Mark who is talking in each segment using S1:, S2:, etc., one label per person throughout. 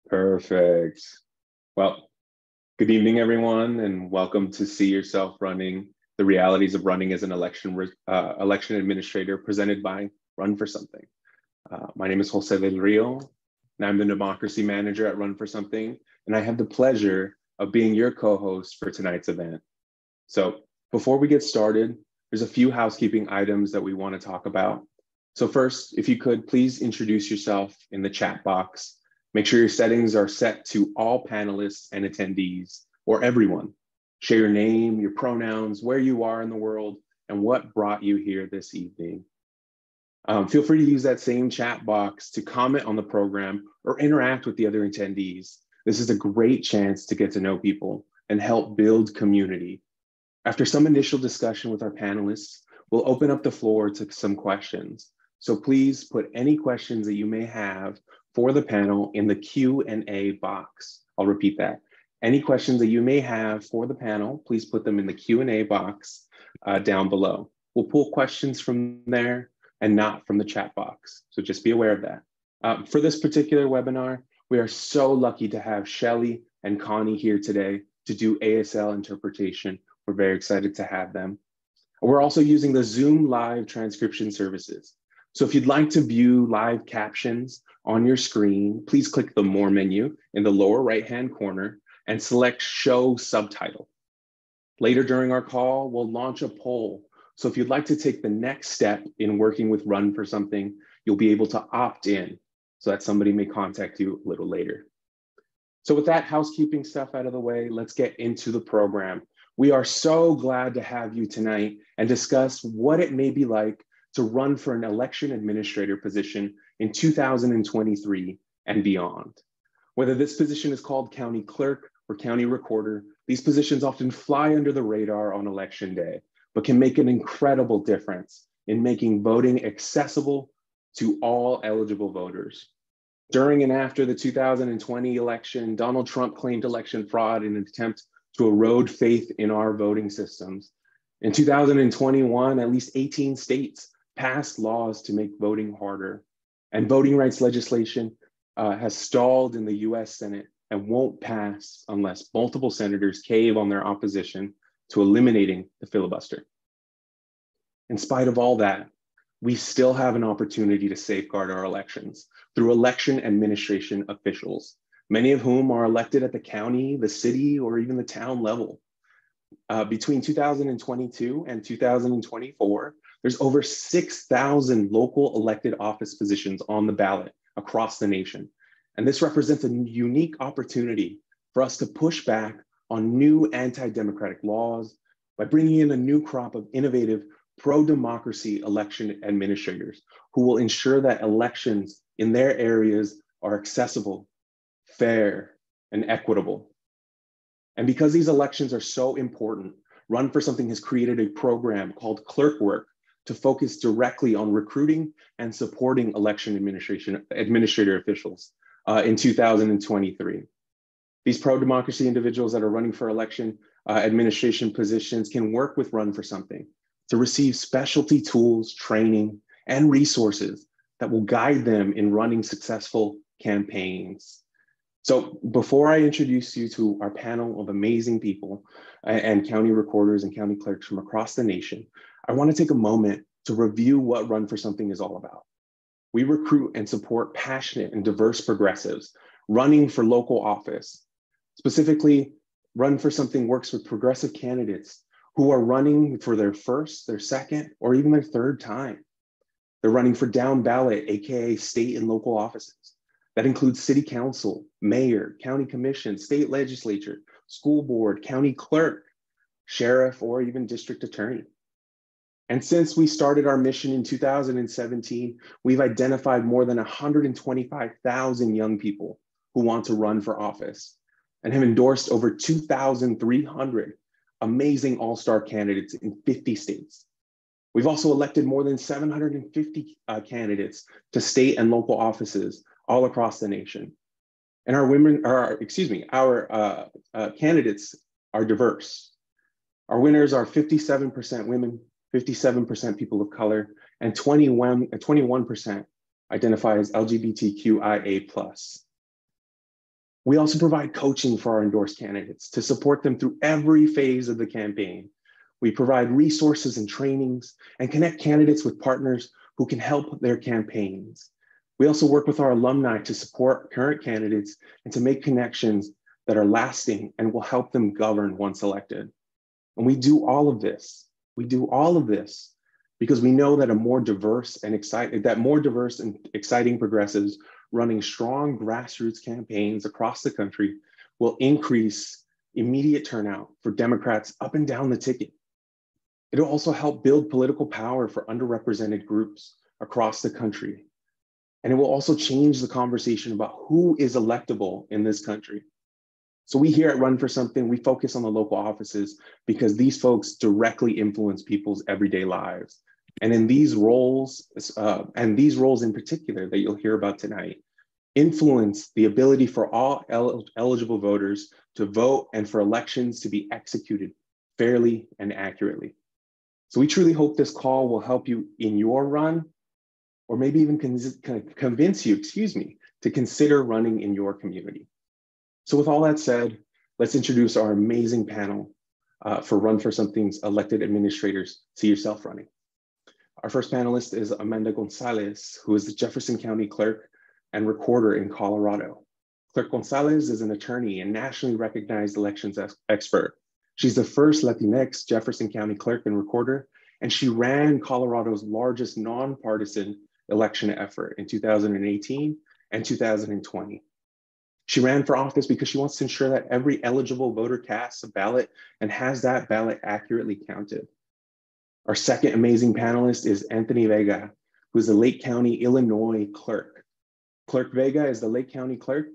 S1: Perfect. Well, good evening, everyone, and welcome to See Yourself Running, the realities of running as an election administrator presented by Run for Something. My name is Jose del Rio, and I'm the democracy manager at Run for Something, and I have the pleasure of being your co-host for tonight's event. So before we get started, there's a few housekeeping items that we want to talk about. So first, if you could, please introduce yourself in the chat box. Make sure your settings are set to all panelists and attendees, or everyone. Share your name, your pronouns, where you are in the world, and what brought you here this evening. Feel free to use that same chat box to comment on the program or interact with the other attendees. This is a great chance to get to know people and help build community. After some initial discussion with our panelists, we'll open up the floor to some questions. So please put any questions that you may have for the panel in the Q&A box. I'll repeat that. Any questions that you may have for the panel, please put them in the Q&A box down below. We'll pull questions from there and not from the chat box. So just be aware of that. For this particular webinar, we are so lucky to have Shelly and Connie here today to do ASL interpretation. We're very excited to have them. We're also using the Zoom live transcription services. So if you'd like to view live captions on your screen, please click the More menu in the lower right-hand corner and select Show Subtitle. Later during our call, we'll launch a poll. So if you'd like to take the next step in working with Run for Something, you'll be able to opt in so that somebody may contact you a little later. So with that housekeeping stuff out of the way, let's get into the program. We are so glad to have you tonight and discuss what it may be like to run for an election administrator position in 2023 and beyond. Whether this position is called county clerk or county recorder, these positions often fly under the radar on election day, but can make an incredible difference in making voting accessible to all eligible voters. During and after the 2020 election, Donald Trump claimed election fraud in an attempt to erode faith in our voting systems. In 2021, at least 18 states passed laws to make voting harder, and voting rights legislation has stalled in the US Senate and won't pass unless multiple senators cave on their opposition to eliminating the filibuster. In spite of all that, we still have an opportunity to safeguard our elections through election administration officials, many of whom are elected at the county, the city, or even the town level. Between 2022 and 2024, there's over 6,000 local elected office positions on the ballot across the nation. And this represents a unique opportunity for us to push back on new anti-democratic laws by bringing in a new crop of innovative pro-democracy election administrators who will ensure that elections in their areas are accessible, fair, and equitable. And because these elections are so important, Run for Something has created a program called Clerk Work to focus directly on recruiting and supporting election administrator officials in 2023. These pro-democracy individuals that are running for election administration positions can work with Run for Something to receive specialty tools, training, and resources that will guide them in running successful campaigns. So before I introduce you to our panel of amazing people and county recorders and county clerks from across the nation, I want to take a moment to review what Run for Something is all about. We recruit and support passionate and diverse progressives running for local office. Specifically, Run for Something works with progressive candidates who are running for their first, their second, or even their third time. They're running for down ballot, AKA state and local offices. That includes city council, mayor, county commission, state legislature, school board, county clerk, sheriff, or even district attorney. And since we started our mission in 2017, we've identified more than 125,000 young people who want to run for office and have endorsed over 2,300 amazing all-star candidates in 50 states. We've also elected more than 750 candidates to state and local offices all across the nation. And our candidates are diverse. Our winners are 57% women, 57% people of color, and 21% identify as LGBTQIA+. We also provide coaching for our endorsed candidates to support them through every phase of the campaign. We provide resources and trainings and connect candidates with partners who can help their campaigns. We also work with our alumni to support current candidates and to make connections that are lasting and will help them govern once elected. And we do all of this. We do all of this because we know that more diverse and exciting progressives running strong grassroots campaigns across the country will increase immediate turnout for Democrats up and down the ticket. It'll also help build political power for underrepresented groups across the country. And it will also change the conversation about who is electable in this country. So we here at Run for Something, we focus on the local offices because these folks directly influence people's everyday lives. And in these roles, in particular that you'll hear about tonight, influence the ability for all eligible voters to vote and for elections to be executed fairly and accurately. So we truly hope this call will help you in your run, or maybe even convince you, to consider running in your community. So with all that said, let's introduce our amazing panel for Run for Something's elected administrators. See yourself running. Our first panelist is Amanda Gonzalez, who is the Jefferson County Clerk and Recorder in Colorado. Clerk Gonzalez is an attorney and nationally recognized elections expert. She's the first Latinx Jefferson County Clerk and Recorder, and she ran Colorado's largest nonpartisan election effort in 2018 and 2020. She ran for office because she wants to ensure that every eligible voter casts a ballot and has that ballot accurately counted. Our second amazing panelist is Anthony Vega, who is the Lake County, Illinois Clerk. Clerk Vega is the Lake County Clerk,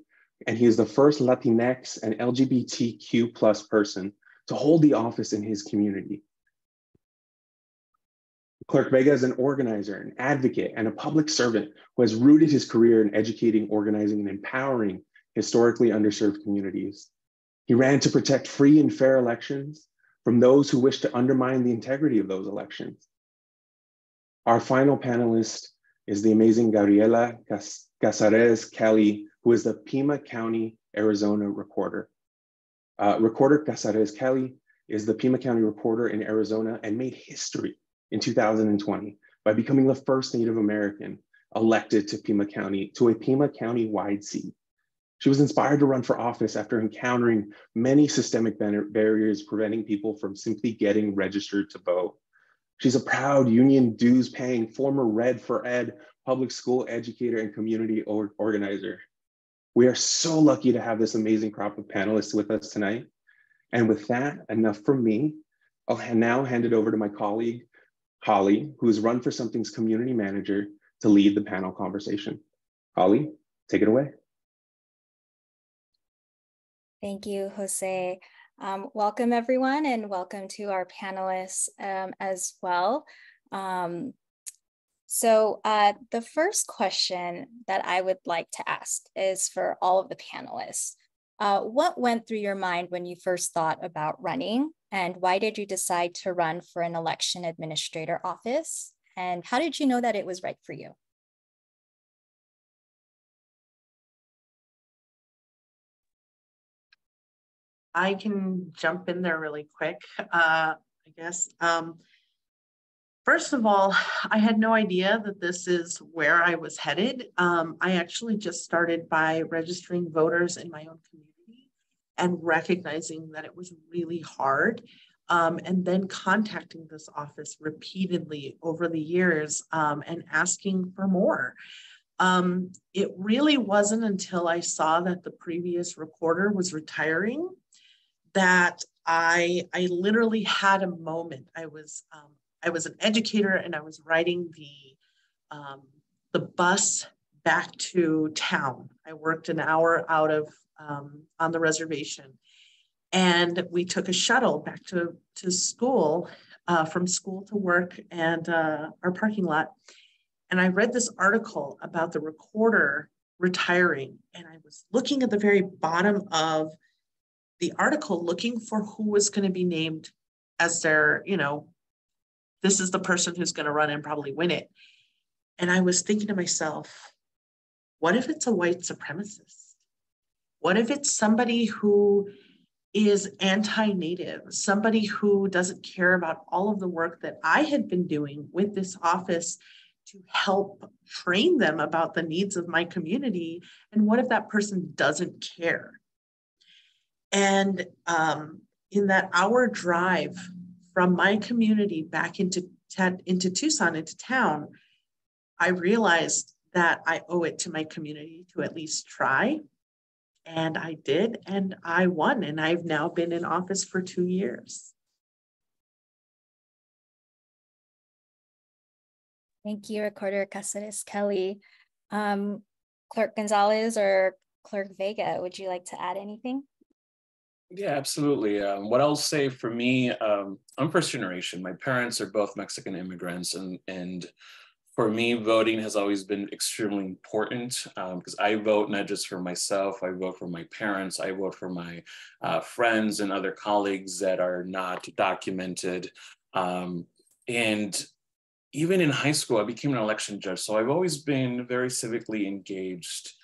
S1: and he is the first Latinx and LGBTQ plus person to hold the office in his community. Clerk Vega is an organizer, an advocate, and a public servant who has rooted his career in educating, organizing, and empowering historically underserved communities. He ran to protect free and fair elections from those who wish to undermine the integrity of those elections. Our final panelist is the amazing Gabriella Cázares-Kelly, who is the Pima County, Arizona Recorder. Recorder Cázares-Kelly is the Pima County Recorder in Arizona and made history in 2020 by becoming the first Native American elected to a Pima County-wide seat. She was inspired to run for office after encountering many systemic barriers preventing people from simply getting registered to vote. She's a proud union dues paying former Red for Ed public school educator and community organizer. We are so lucky to have this amazing crop of panelists with us tonight. And with that, enough from me. I'll now hand it over to my colleague, Holly, who is Run for Something's community manager, to lead the panel conversation. Holly, take it away.
S2: Thank you, Jose. Welcome everyone, and welcome to our panelists as well. So the first question that I would like to ask is for all of the panelists. What went through your mind when you first thought about running, and why did you decide to run for an election administrator office? And how did you know that it was right for you?
S3: I can jump in there really quick, I guess. First of all, I had no idea that this is where I was headed. I actually just started by registering voters in my own community and recognizing that it was really hard, and then contacting this office repeatedly over the years and asking for more. It really wasn't until I saw that the previous recorder was retiring that I literally had a moment. I was an educator, and I was riding the bus back to town. I worked an hour out of on the reservation, and we took a shuttle back to school, from school to work and our parking lot. And I read this article about the recorder retiring, and I was looking at the very bottom of the article looking for who was going to be named as their, this is the person who's going to run and probably win it. And I was thinking to myself, what if it's a white supremacist? What if it's somebody who is anti-native, somebody who doesn't care about all of the work that I had been doing with this office to help train them about the needs of my community? And what if that person doesn't care? And in that hour drive from my community back into Tucson, into town, I realized that I owe it to my community to at least try. And I did, and I won, and I've now been in office for 2 years.
S2: Thank you, Recorder Cázares-Kelly. Clerk Gonzalez or Clerk Vega, would you like to add anything?
S4: Yeah, absolutely. What I'll say for me, I'm first generation. My parents are both Mexican immigrants, and for me, voting has always been extremely important because I vote not just for myself, I vote for my parents, I vote for my friends and other colleagues that are not documented. And even in high school, I became an election judge. So I've always been very civically engaged.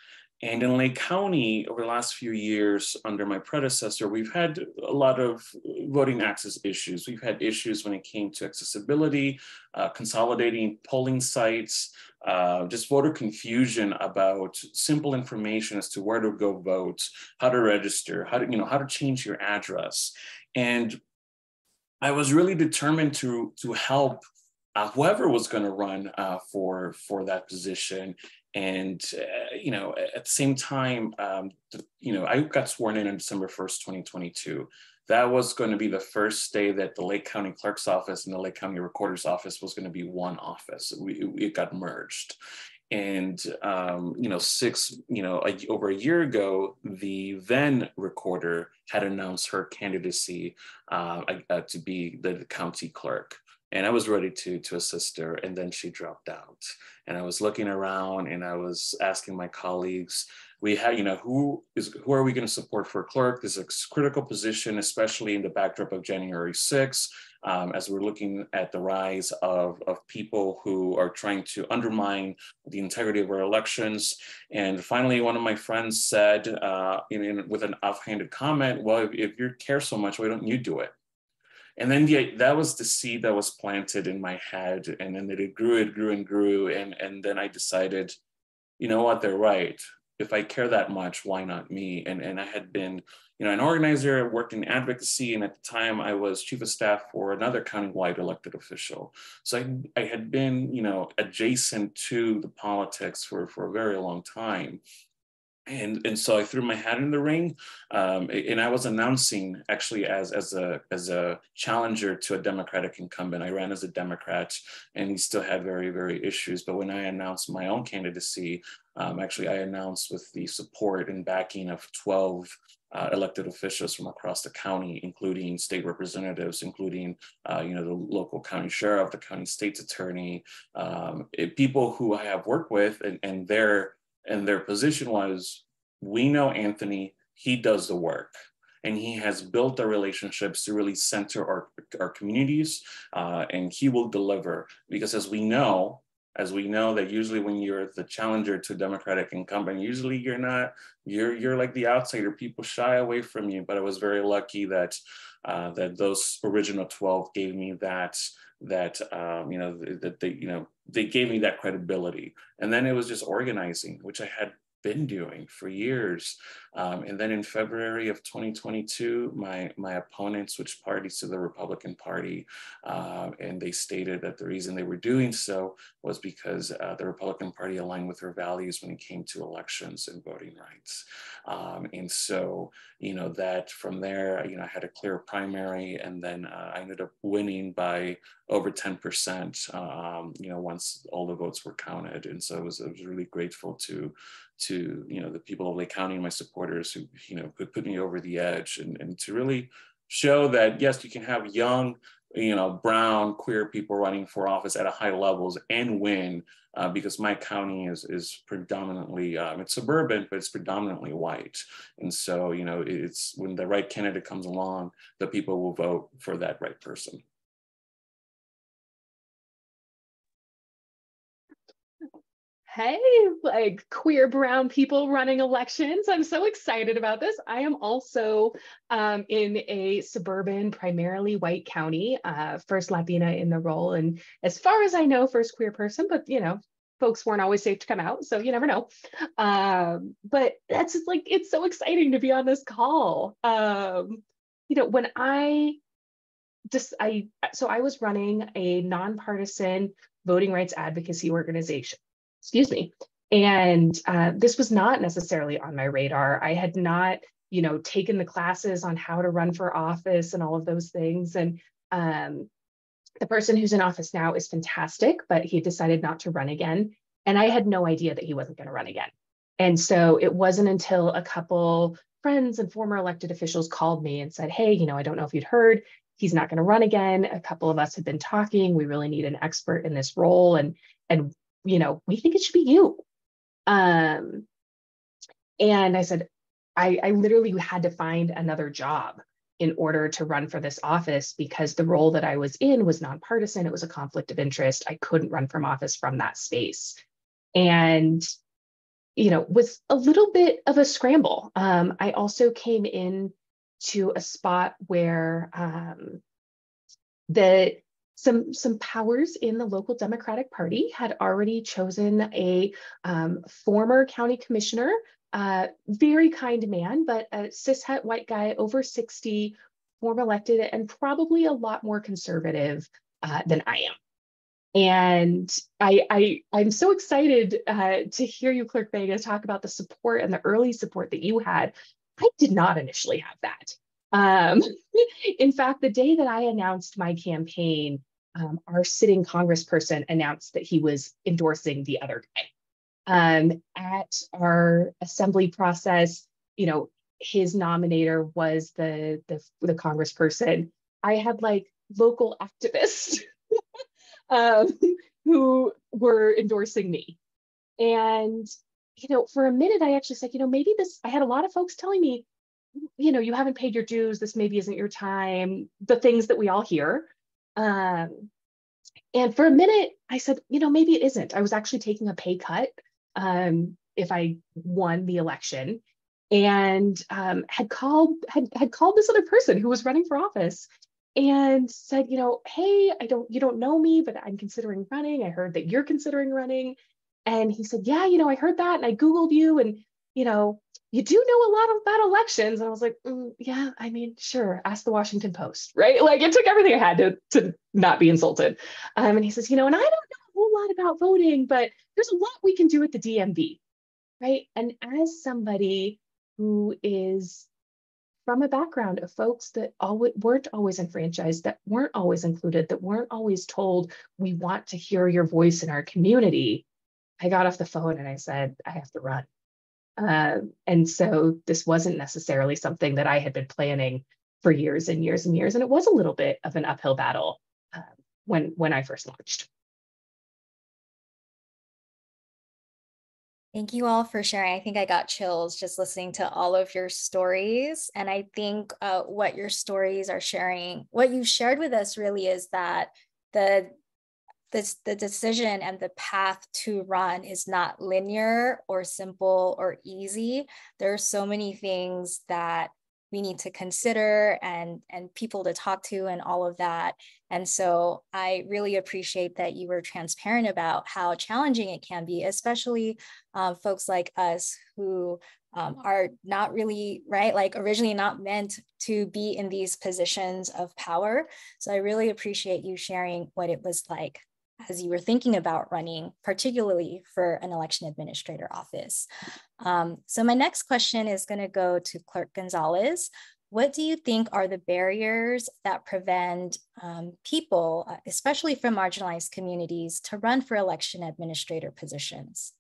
S4: And in Lake County, over the last few years, under my predecessor, we've had a lot of voting access issues. We've had issues when it came to accessibility, consolidating polling sites, just voter confusion about simple information as to where to go vote, how to register, how to change your address. And I was really determined to help whoever was going to run for that position. And, at the same time, I got sworn in on December 1st, 2022. That was going to be the first day that the Lake County Clerk's office and the Lake County Recorder's office was going to be one office. It got merged. And, over a year ago, the then recorder had announced her candidacy to be the county clerk. And I was ready to assist her, and then she dropped out. And I was looking around, and I was asking my colleagues, we had, who are we going to support for clerk? This is a critical position, especially in the backdrop of January 6th, as we're looking at the rise of people who are trying to undermine the integrity of our elections. And finally, one of my friends said, with an offhanded comment, well, if you care so much, why don't you do it? And then that was the seed that was planted in my head. And then it grew and grew. And then I decided, you know what, they're right. If I care that much, why not me? And I had been, an organizer, worked in advocacy. And at the time I was chief of staff for another countywide elected official. So I had been, adjacent to the politics for a very long time. And so I threw my hat in the ring, and I was announcing actually as a challenger to a Democratic incumbent. I ran as a Democrat, and we still had very, very issues. But when I announced my own candidacy, actually I announced with the support and backing of 12 elected officials from across the county, including state representatives, including the local county sheriff, the county state's attorney, people who I have worked with, and their position was, we know Anthony, he does the work. And he has built the relationships to really center our communities, and he will deliver. Because as we know that usually when you're the challenger to a Democratic incumbent, usually you're like the outsider, people shy away from you. But I was very lucky that those original 12 gave me they gave me that credibility. And then it was just organizing, which I had been doing for years. And then in February of 2022, my opponent switched parties to the Republican Party. And they stated that the reason they were doing so was because the Republican Party aligned with their values when it came to elections and voting rights. And so, that from there, I had a clear primary, and then I ended up winning by over 10%, once all the votes were counted. And so I was really grateful to the people of Lake County and my supporters who, could put me over the edge and to really show that, yes, you can have young, brown, queer people running for office at a high levels and win, because my county is predominantly, it's suburban, but it's predominantly white. And so, it's when the right candidate comes along, the people will vote for that right person.
S5: hey, like queer brown people running elections. I'm so excited about this. I am also in a suburban, primarily white county, first Latina in the role. And as far as I know, first queer person, but you know, folks weren't always safe to come out. So you never know. But that's just like, it's so exciting to be on this call. You know, when I was running a nonpartisan voting rights advocacy organization, excuse me. And this was not necessarily on my radar. I had not, you know, taken the classes on how to run for office and all of those things. And the person who's in office now is fantastic, but he decided not to run again. And I had no idea that he wasn't going to run again. And so it wasn't until a couple friends and former elected officials called me and said, hey, you know, I don't know if you'd heard, he's not going to run again. A couple of us had been talking. We really need an expert in this role. And you know, we think it should be you. And I said, I literally had to find another job in order to run for this office because the role that I was in was nonpartisan. It was a conflict of interest. I couldn't run from office from that space. And, you know, was a little bit of a scramble. I also came in to a spot where some powers in the local Democratic Party had already chosen a former county commissioner, very kind man, but a cishet white guy over 60, former elected, and probably a lot more conservative than I am. And I'm so excited to hear you, Clerk Vega, talk about the support and the early support that you had. I did not initially have that. In fact, the day that I announced my campaign, our sitting congressperson announced that he was endorsing the other guy. At our assembly process, you know, his nominator was the congressperson. I had like local activists who were endorsing me. And, you know, for a minute, I actually said, you know, maybe this, I had a lot of folks telling me, you know, you haven't paid your dues, this maybe isn't your time, the things that we all hear. And for a minute, I said, you know, maybe it isn't. I was actually taking a pay cut if I won the election, and had called this other person who was running for office and said, you know, hey, you don't know me, but I'm considering running. I heard that you're considering running. And he said, yeah, you know, I heard that and I Googled you and, you know, you do know a lot about elections. And I was like, yeah, I mean, sure, ask the Washington Post, right? Like it took everything I had to not be insulted. And he says, you know, and I don't know a whole lot about voting, but there's a lot we can do at the DMV, right? And as somebody who is from a background of folks that weren't always enfranchised, that weren't always included, that weren't always told, we want to hear your voice in our community, I got off the phone and I said, I have to run. And so this wasn't necessarily something that I had been planning for years and years and years. And it was a little bit of an uphill battle when I first launched.
S2: Thank you all for sharing. I think I got chills just listening to all of your stories. And I think what your stories are sharing, what you shared with us really is that the decision and the path to run is not linear or simple or easy. There are so many things that we need to consider and people to talk to and all of that. And so I really appreciate that you were transparent about how challenging it can be, especially folks like us who are not really, right, like originally not meant to be in these positions of power. So I really appreciate you sharing what it was like as you were thinking about running, particularly for an election administrator office. So my next question is going to go to Clerk Gonzalez. What do you think are the barriers that prevent people, especially from marginalized communities, to run for election administrator positions?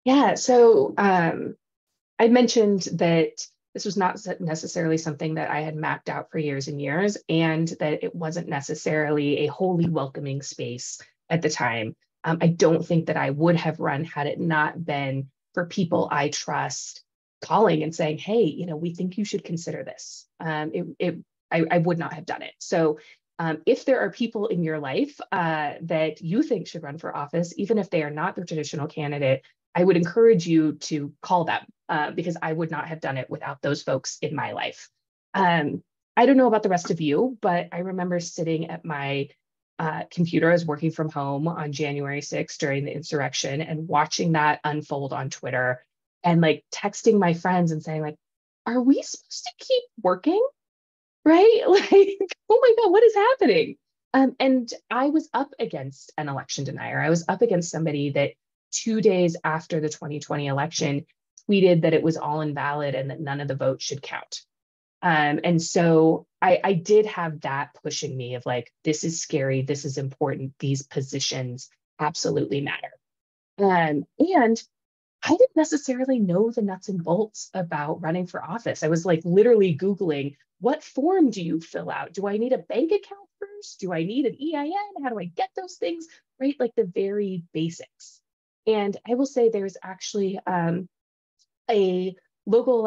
S5: Yeah, so I mentioned that this was not necessarily something that I had mapped out for years and years, and that it wasn't necessarily a wholly welcoming space at the time. I don't think that I would have run had it not been for people I trust calling and saying, hey, you know, we think you should consider this. I would not have done it. So If there are people in your life that you think should run for office, even if they are not the traditional candidate, I would encourage you to call them because I would not have done it without those folks in my life. I don't know about the rest of you, but I remember sitting at my computer. I was working from home on January 6th during the insurrection and watching that unfold on Twitter and like texting my friends and saying like, are we supposed to keep working? Right? Like, oh my God, what is happening? And I was up against an election denier. I was up against somebody that 2 days after the 2020 election tweeted that it was all invalid and that none of the votes should count. And so I did have that pushing me of like, this is scary, this is important, these positions absolutely matter. And I didn't necessarily know the nuts and bolts about running for office. I was like literally Googling, what form do you fill out? Do I need a bank account first? Do I need an EIN? How do I get those things? Right? Like the very basics. And I will say there's actually a local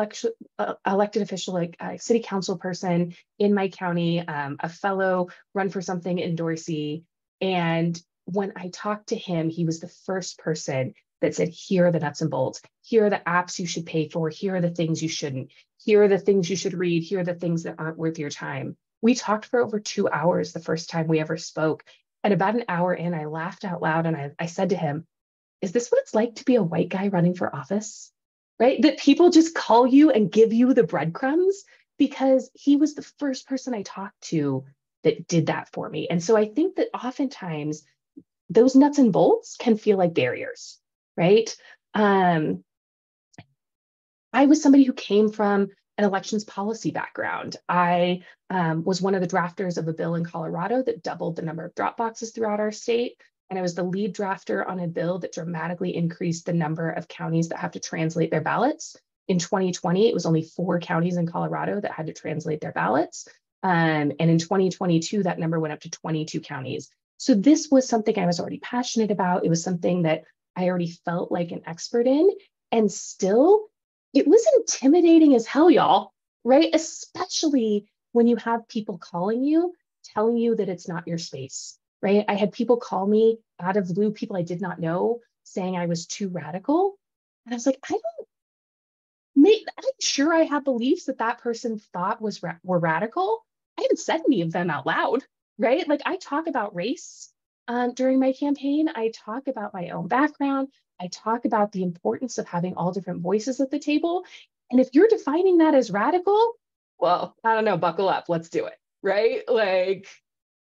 S5: elected official, like a city council person in my county, a fellow run for something in Dorsey. And when I talked to him, he was the first person that said, here are the nuts and bolts. Here are the apps you should pay for. Here are the things you shouldn't. Here are the things you should read. Here are the things that aren't worth your time. We talked for over 2 hours the first time we ever spoke. And about an hour in, I laughed out loud and I said to him, is this what it's like to be a white guy running for office? Right? That people just call you and give you the breadcrumbs, because he was the first person I talked to that did that for me. And so I think that oftentimes those nuts and bolts can feel like barriers, right? I was somebody who came from an elections policy background. I was one of the drafters of a bill in Colorado that doubled the number of drop boxes throughout our state. And I was the lead drafter on a bill that dramatically increased the number of counties that have to translate their ballots. In 2020, it was only 4 counties in Colorado that had to translate their ballots. And in 2022, that number went up to 22 counties. So this was something I was already passionate about. It was something that I already felt like an expert in. And still, it was intimidating as hell, y'all, right? Especially when you have people calling you, telling you that it's not your space. Right? I had people call me out of the blue, people I did not know, saying I was too radical. And I was like, I'm sure I have beliefs that that person thought were radical. I haven't said any of them out loud, right? Like I talk about race during my campaign. I talk about my own background. I talk about the importance of having all different voices at the table. And if you're defining that as radical, well, I don't know, buckle up, let's do it, right? Like,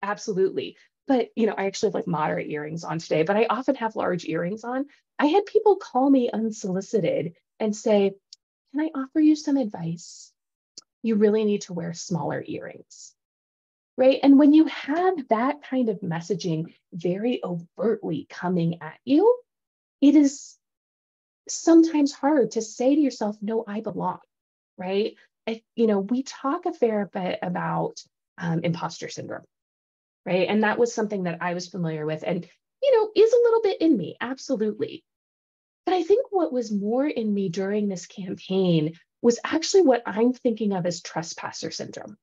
S5: absolutely. But, I actually have like moderate earrings on today, but I often have large earrings on. I had people call me unsolicited and say, can I offer you some advice? You really need to wear smaller earrings, right? And when you have that kind of messaging very overtly coming at you, it is sometimes hard to say to yourself, no, I belong, right? We talk a fair bit about imposter syndrome. Right. And that was something that I was familiar with and, is a little bit in me. Absolutely. But I think what was more in me during this campaign was actually what I'm thinking of as trespasser syndrome,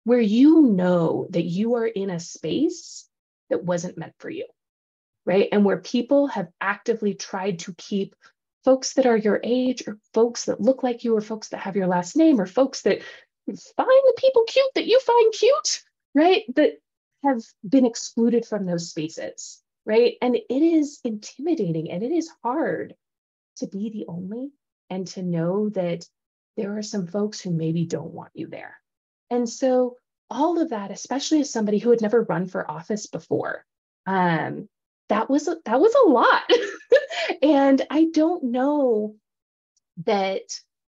S5: where you know that you are in a space that wasn't meant for you. Right. And where people have actively tried to keep folks that are your age or folks that look like you or folks that have your last name or folks that find the people cute that you find cute. Right. That have been excluded from those spaces, right? And it is intimidating and it is hard to be the only and to know that there are some folks who maybe don't want you there. And so all of that, especially as somebody who had never run for office before, that was a lot. And I don't know that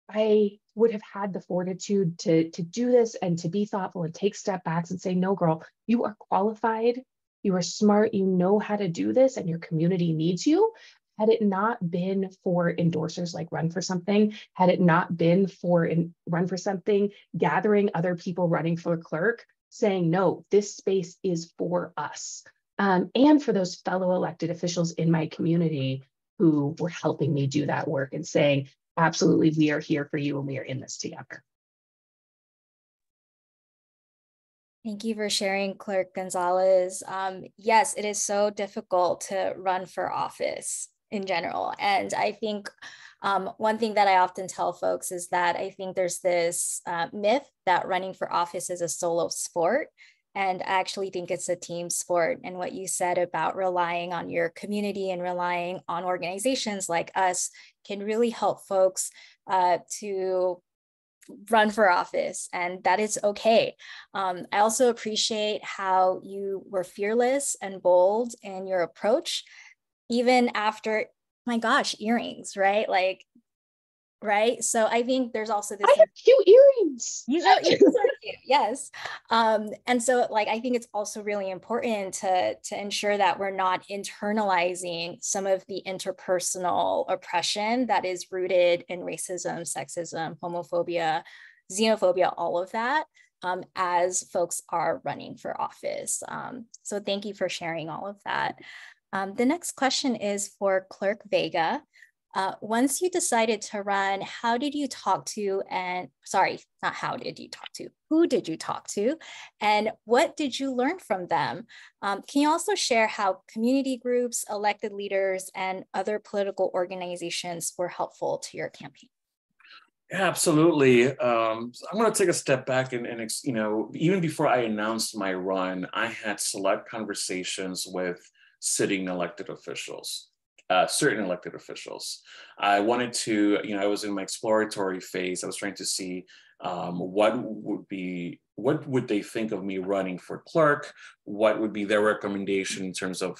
S5: I would have had the fortitude to do this and to be thoughtful and take step backs and say, no, girl, you are qualified, you are smart, you know how to do this, and your community needs you. Had it not been for endorsers like Run for Something, had it not been for Run for Something, gathering other people running for clerk, saying, no, this space is for us. And for those fellow elected officials in my community who were helping me do that work and saying, absolutely, we are here for you and we are in this together.
S2: Thank you for sharing, Clerk Gonzalez. Yes, it is so difficult to run for office in general. And I think one thing that I often tell folks is that I think there's this myth that running for office is a solo sport. And I actually think it's a team sport. And what you said about relying on your community and relying on organizations like us can really help folks to run for office, and that is okay. I also appreciate how you were fearless and bold in your approach, even after, my gosh, earrings, right? Like, right? So I think there's also this.
S5: I have cute earrings.
S2: You have earrings are cute, yes. And so like, I think it's also really important to ensure that we're not internalizing some of the interpersonal oppression that is rooted in racism, sexism, homophobia, xenophobia, all of that, as folks are running for office. So thank you for sharing all of that. The next question is for Clerk Vega. Once you decided to run, how did you talk to, and sorry, not how did you talk to, who did you talk to, and what did you learn from them? Can you also share how community groups, elected leaders, and other political organizations were helpful to your campaign?
S4: Yeah, absolutely. I'm going to take a step back and even before I announced my run, I had select conversations with sitting elected officials. Certain elected officials. I wanted to, I was in my exploratory phase. I was trying to see what would they think of me running for clerk? What would be their recommendation in terms of,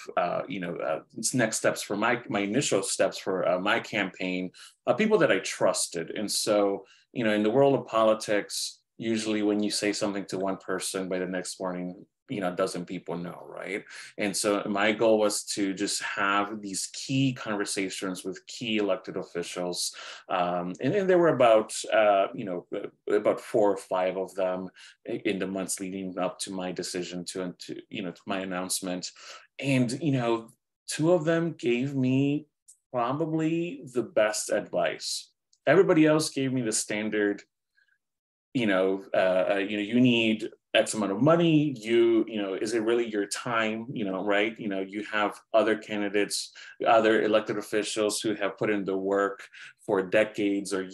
S4: next steps for my initial steps for my campaign, people that I trusted. And so, in the world of politics, usually when you say something to one person, by the next morning, dozen people know, right? And so my goal was to just have these key conversations with key elected officials. And there were about 4 or 5 of them in the months leading up to my decision to my announcement. And, 2 of them gave me probably the best advice. Everybody else gave me the standard, you need X amount of money, is it really your time, right? You have other candidates, other elected officials who have put in the work for decades, or,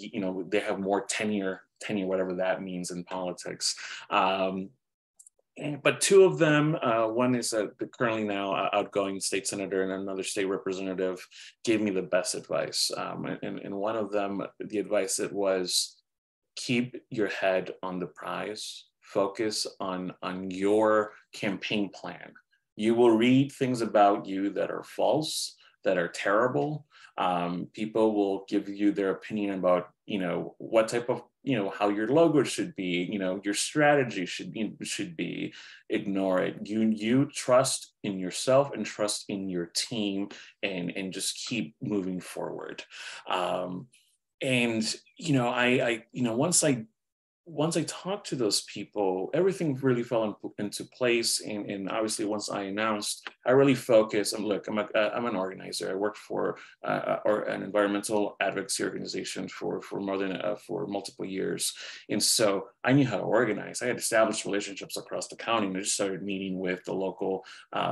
S4: they have more tenure, whatever that means in politics. But 2 of them, one is currently now outgoing state senator and another state representative, gave me the best advice. And one of them, the advice that was, keep your head on the prize. Focus on your campaign plan. You will read things about you that are false, that are terrible. People will give you their opinion about, what type of, how your logo should be, your strategy should be. Ignore it. You trust in yourself and trust in your team, and just keep moving forward. Once I talked to those people, everything really fell into place. And obviously, once I announced, I really focused. I'm an organizer. I worked for an environmental advocacy organization for multiple years, and so I knew how to organize. I had established relationships across the county, and I just started meeting with the local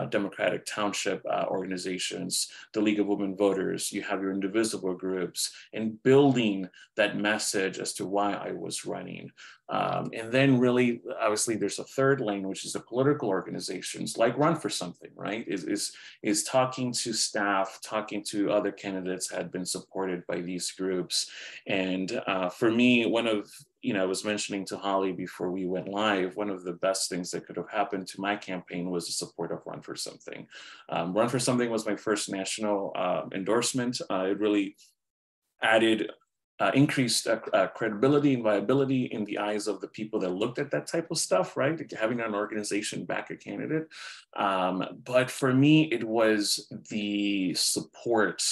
S4: Democratic township organizations, the League of Women Voters. You have your indivisible groups, and building that message as to why I was running. And then really, obviously, there's a third lane, which is the political organizations, like Run for Something, right? Is talking to staff, talking to other candidates had been supported by these groups. And for me, I was mentioning to Holly before we went live, one of the best things that could have happened to my campaign was the support of Run for Something. Run for Something was my first national endorsement. It really added increased credibility and viability in the eyes of the people that looked at that type of stuff, right? Like having an organization back a candidate. But for me, it was the support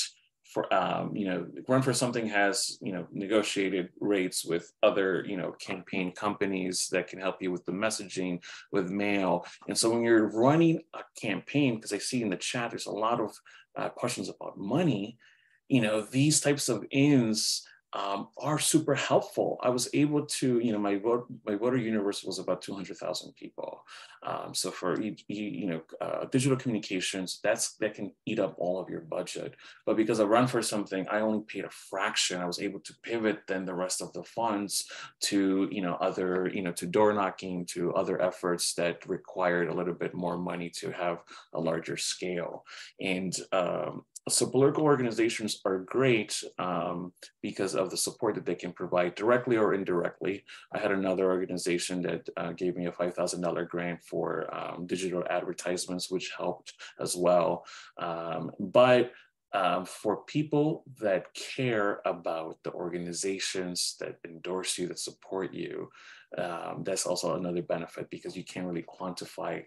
S4: for, Run for Something has, negotiated rates with other, campaign companies that can help you with the messaging, with mail. And so when you're running a campaign, because I see in the chat, there's a lot of questions about money, these types of ins are super helpful. I was able to, you know, my voter universe was about 200,000 people. So for digital communications, that can eat up all of your budget. But because I run for something, I only paid a fraction. I was able to pivot then the rest of the funds to, to door knocking, to other efforts that required a little bit more money to have a larger scale. And so political organizations are great because of the support that they can provide directly or indirectly. I had another organization that gave me a $5,000 grant for digital advertisements, which helped as well. But for people that care about the organizations that endorse you, that support you, that's also another benefit, because you can't really quantify,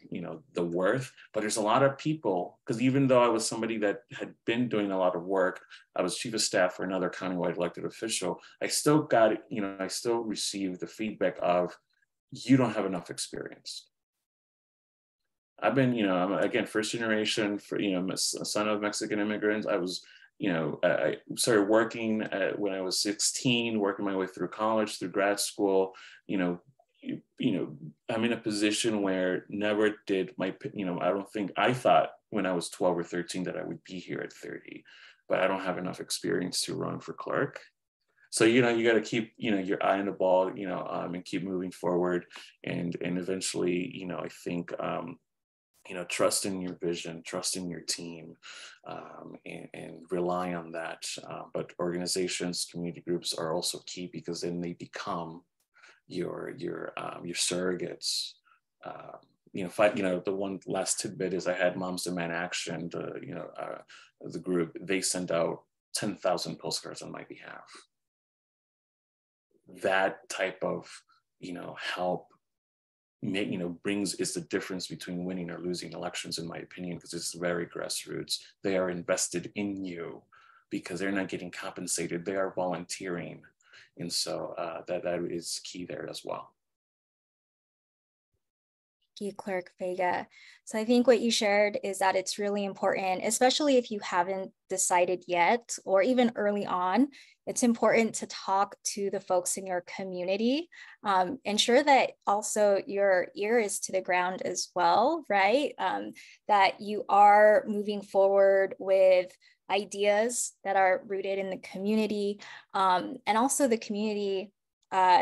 S4: the worth. But there's a lot of people, because even though I was somebody that had been doing a lot of work, I was chief of staff for another countywide elected official, I still got, I still received the feedback of, you don't have enough experience. I've been, I'm again, first generation, I'm a son of Mexican immigrants. I was, I started working when I was 16, working my way through college, through grad school. I'm in a position where never did I thought when I was 12 or 13 that I would be here at 30, but I don't have enough experience to run for clerk. So, you got to keep, your eye on the ball, and keep moving forward. And eventually, I think, trust in your vision, trust in your team, and rely on that. But organizations, community groups are also key, because then they become your surrogates. The one last tidbit is I had Moms Demand Action, the group, they sent out 10,000 postcards on my behalf. That type of, help is the difference between winning or losing elections, in my opinion, because it's very grassroots. They are invested in you because they're not getting compensated. They are volunteering. And so that is key there as well.
S2: Thank you, Clerk Vega. So I think what you shared is that it's really important, especially if you haven't decided yet, or even early on, it's important to talk to the folks in your community. Ensure that also your ear is to the ground as well, right? That you are moving forward with ideas that are rooted in the community. And also the community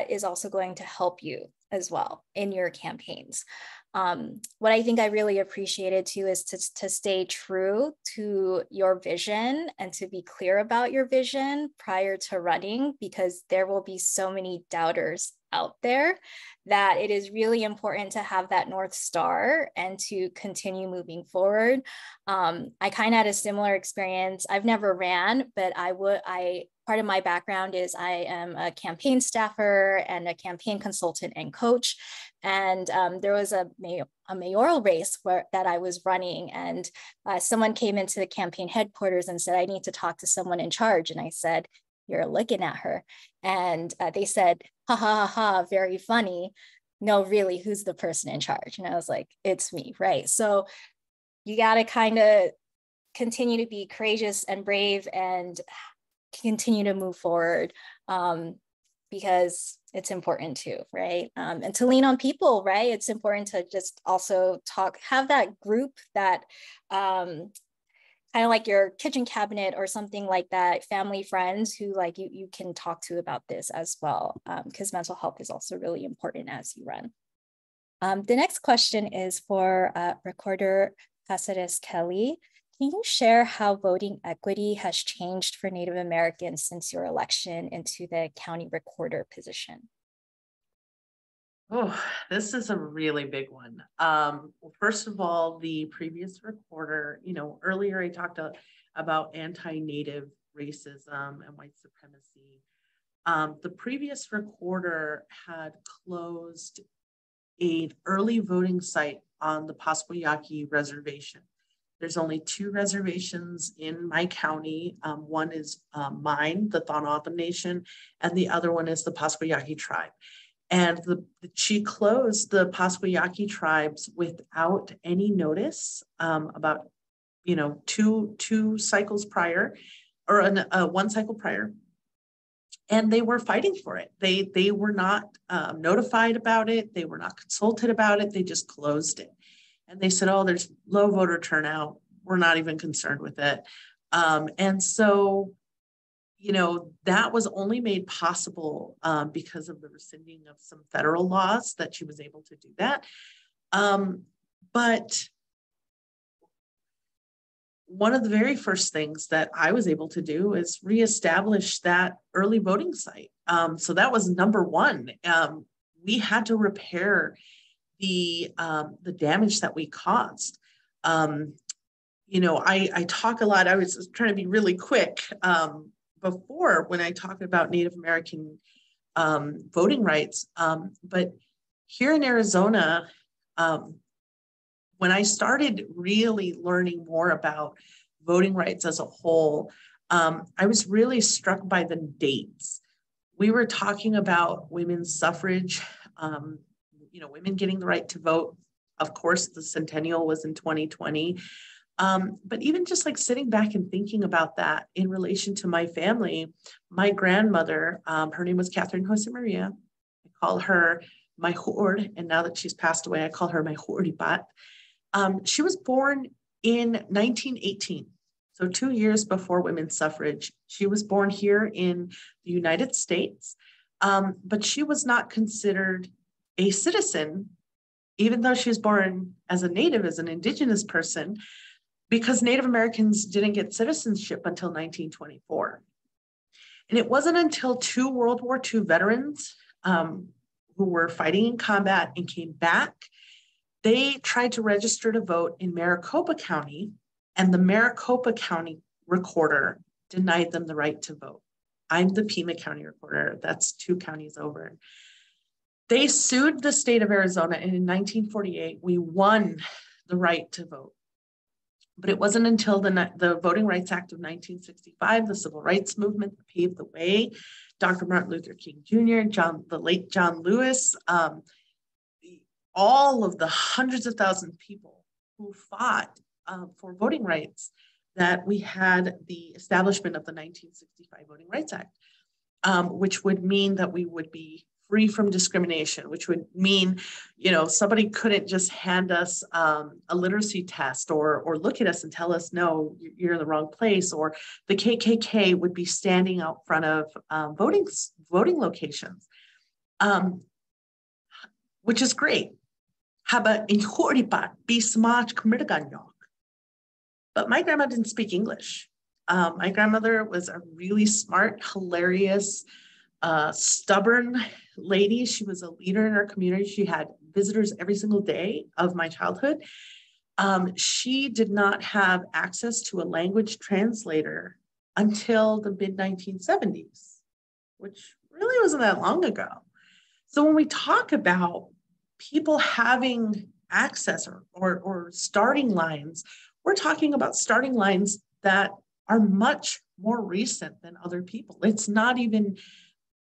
S2: is also going to help you as well in your campaigns. What I think I really appreciated too is to stay true to your vision and to be clear about your vision prior to running, because there will be so many doubters out there that it is really important to have that North Star and to continue moving forward. I kind of had a similar experience. I've never ran, but part of my background is I am a campaign staffer and a campaign consultant and coach. And there was a mayoral race that I was running, and someone came into the campaign headquarters and said, I need to talk to someone in charge. And I said, you're looking at her. And they said, ha, ha, ha, ha, very funny. No, really, who's the person in charge? And I was like, it's me, right? So you got to kind of continue to be courageous and brave and continue to move forward, because it's important too, right? And to lean on people, right? It's important to just also have that group that kind of like your kitchen cabinet or something like that, family, friends who like you can talk to about this as well, because mental health is also really important as you run. The next question is for Recorder Cázares-Kelly. Can you share how voting equity has changed for Native Americans since your election into the county recorder position?
S3: Oh, this is a really big one. Well, first of all, the previous recorder, earlier I talked about anti-Native racism and white supremacy. The previous recorder had closed an early voting site on the Pasquayaqui Reservation. There's only 2 reservations in my county. One is mine, the Thon-Otham Nation, and the other one is the Pasquayaqui tribe. And she closed the Pasquayaqui tribes without any notice, about 2 cycles prior, or 1 cycle prior. and they were fighting for it. They were not notified about it. They were not consulted about it. They just closed it. And they said, oh, there's low voter turnout. We're not even concerned with it. And so, you know, that was only made possible because of the rescinding of some federal laws that she was able to do that. But one of the very first things that I was able to do is reestablish that early voting site. So that was number one. We had to repair the damage that we caused. You know, I talk a lot. I was trying to be really quick before when I talk about Native American voting rights. But here in Arizona, when I started really learning more about voting rights as a whole, I was really struck by the dates. We were talking about women's suffrage, you know, women getting the right to vote. Of course, the centennial was in 2020. But even just like sitting back and thinking about that in relation to my family, my grandmother, her name was Catherine Jose Maria. I call her my hord, and now that she's passed away, I call her my hordibat. She was born in 1918, so 2 years before women's suffrage. She was born here in the United States, but she was not considered a citizen, even though she was born as a native, as an indigenous person, because Native Americans didn't get citizenship until 1924. And it wasn't until 2 World War II veterans who were fighting in combat and came back, they tried to register to vote in Maricopa County, and the Maricopa County recorder denied them the right to vote. I'm the Pima County recorder. That's 2 counties over. They sued the state of Arizona, and in 1948, we won the right to vote. But it wasn't until the Voting Rights Act of 1965, the Civil Rights Movement paved the way. Dr. Martin Luther King Jr., the late John Lewis, all of the hundreds of thousands of people who fought for voting rights, that we had the establishment of the 1965 Voting Rights Act, which would mean that we would be free from discrimination, which would mean, you know, somebody couldn't just hand us a literacy test or look at us and tell us, no, you're in the wrong place, or the KKK would be standing out front of voting locations, which is great. But my grandma didn't speak English. My grandmother was a really smart, hilarious, stubborn lady. She was a leader in our community. She had visitors every single day of my childhood. She did not have access to a language translator until the mid-1970s, which really wasn't that long ago. So when we talk about people having access or starting lines, we're talking about starting lines that are much more recent than other people. It's not even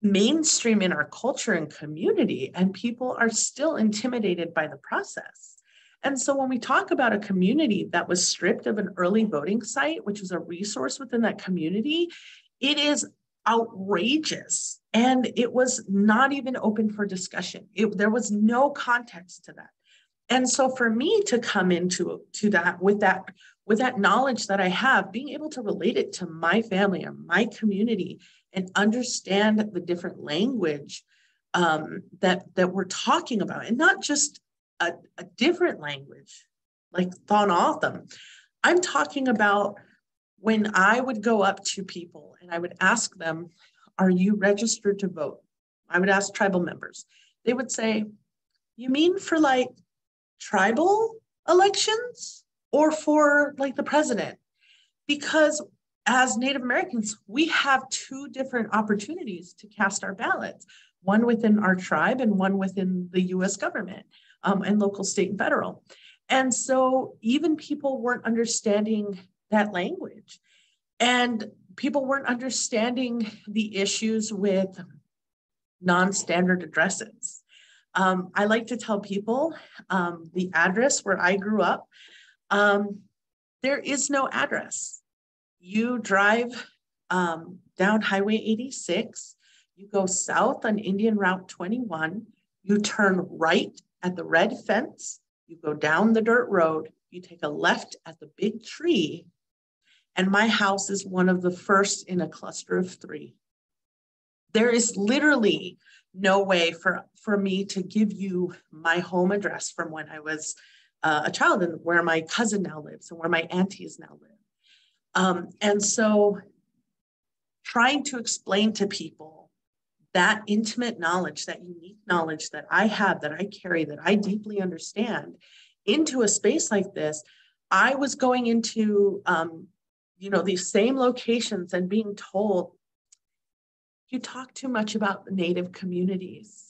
S3: mainstream in our culture and community, and people are still intimidated by the process. And so when we talk about a community that was stripped of an early voting site, which was a resource within that community, it is outrageous. And it was not even open for discussion. There was no context to that. And so for me to come into that with that knowledge that I have, being able to relate it to my family and my community and understand the different language that we're talking about, and not just a different language like Thanatham. I'm talking about when I would go up to people and I would ask them, are you registered to vote? I would ask tribal members. They would say, you mean for like tribal elections or for like the president? Because as Native Americans, we have 2 different opportunities to cast our ballots, one within our tribe and one within the US government and local, state, and federal. And so even people weren't understanding that language, and people weren't understanding the issues with non-standard addresses. I like to tell people the address where I grew up, there is no address. You drive down Highway 86, You go south on Indian Route 21, you turn right at the red fence, you go down the dirt road, you take a left at the big tree, and my house is one of the first in a cluster of 3. There is literally no way for me to give you my home address from when I was a child and where my cousin now lives and where my aunties now live. And so trying to explain to people that intimate knowledge, that unique knowledge that I have, that I carry, that I deeply understand into a space like this, I was going into, these same locations and being told, you talk too much about the Native communities.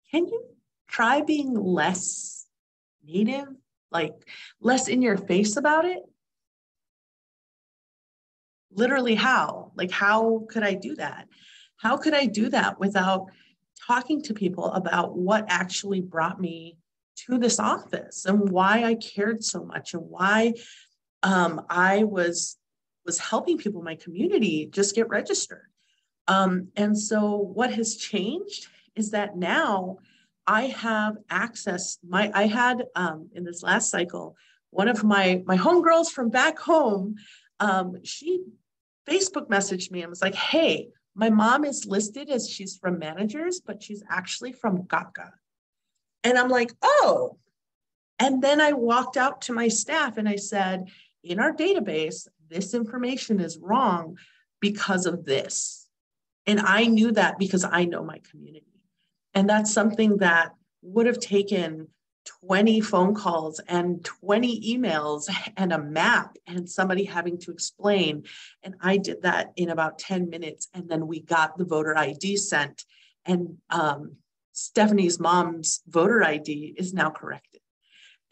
S3: Can you try being less Native, like less in your face about it? Literally how? Like, how could I do that? How could I do that without talking to people about what actually brought me to this office and why I cared so much and why I was helping people in my community just get registered. And so what has changed is that now I have access. I had in this last cycle, one of my homegirls from back home, she Facebook messaged me and was like, hey, my mom is listed as she's from managers, but she's actually from Gaga. And I'm like, oh. And then I walked out to my staff and I said, in our database, this information is wrong because of this. And I knew that because I know my community. And that's something that would have taken 20 phone calls and 20 emails and a map and somebody having to explain. And I did that in about 10 minutes. And then we got the voter ID sent. And Stephanie's mom's voter ID is now corrected.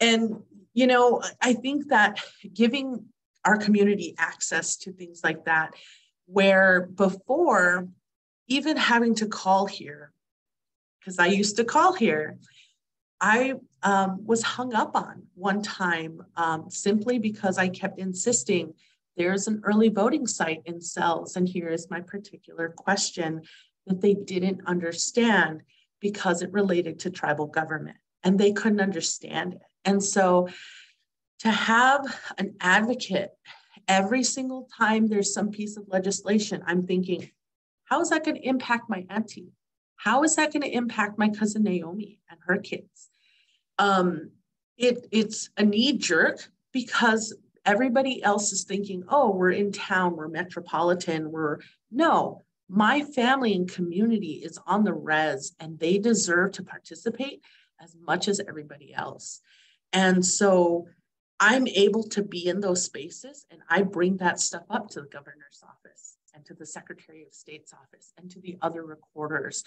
S3: And, I think that giving our community access to things like that, where before even having to call here, because I used to call here, I was hung up on one time simply because I kept insisting there's an early voting site in cells, and here is my particular question that they didn't understand because it related to tribal government, and they couldn't understand it. And so to have an advocate every single time there's some piece of legislation, I'm thinking, how is that going to impact my auntie? How is that going to impact my cousin Naomi and her kids? It's a knee jerk because everybody else is thinking, oh, we're in town, we're metropolitan, no, my family and community is on the res and they deserve to participate as much as everybody else. And so I'm able to be in those spaces and I bring that stuff up to the governor's office and to the Secretary of State's office and to the other recorders.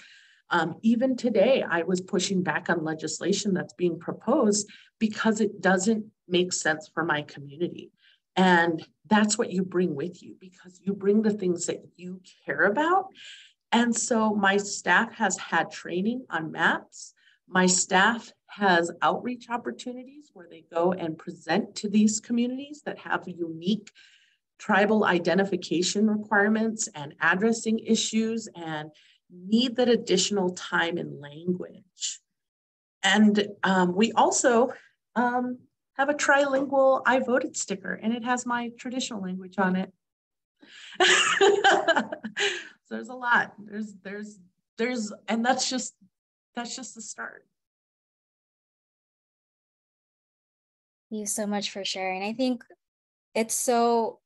S3: Even today, I was pushing back on legislation that's being proposed because it doesn't make sense for my community. And that's what you bring with you, because you bring the things that you care about. And so my staff has had training on maps. My staff has outreach opportunities where they go and present to these communities that have unique tribal identification requirements and addressing issues and need that additional time and language. And we also have a trilingual I voted sticker, and it has my traditional language on it. So there's a lot. There's, and that's just the start.
S2: Thank you so much for sharing. I think it's so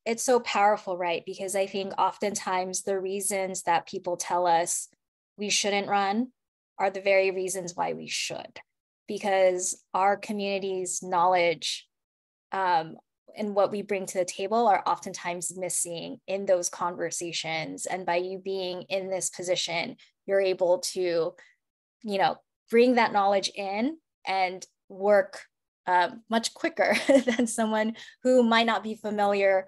S2: powerful, right? Because I think oftentimes the reasons that people tell us we shouldn't run are the very reasons why we should, because our community's knowledge and what we bring to the table are oftentimes missing in those conversations. And by you being in this position, you're able to, bring that knowledge in and work much quicker than someone who might not be familiar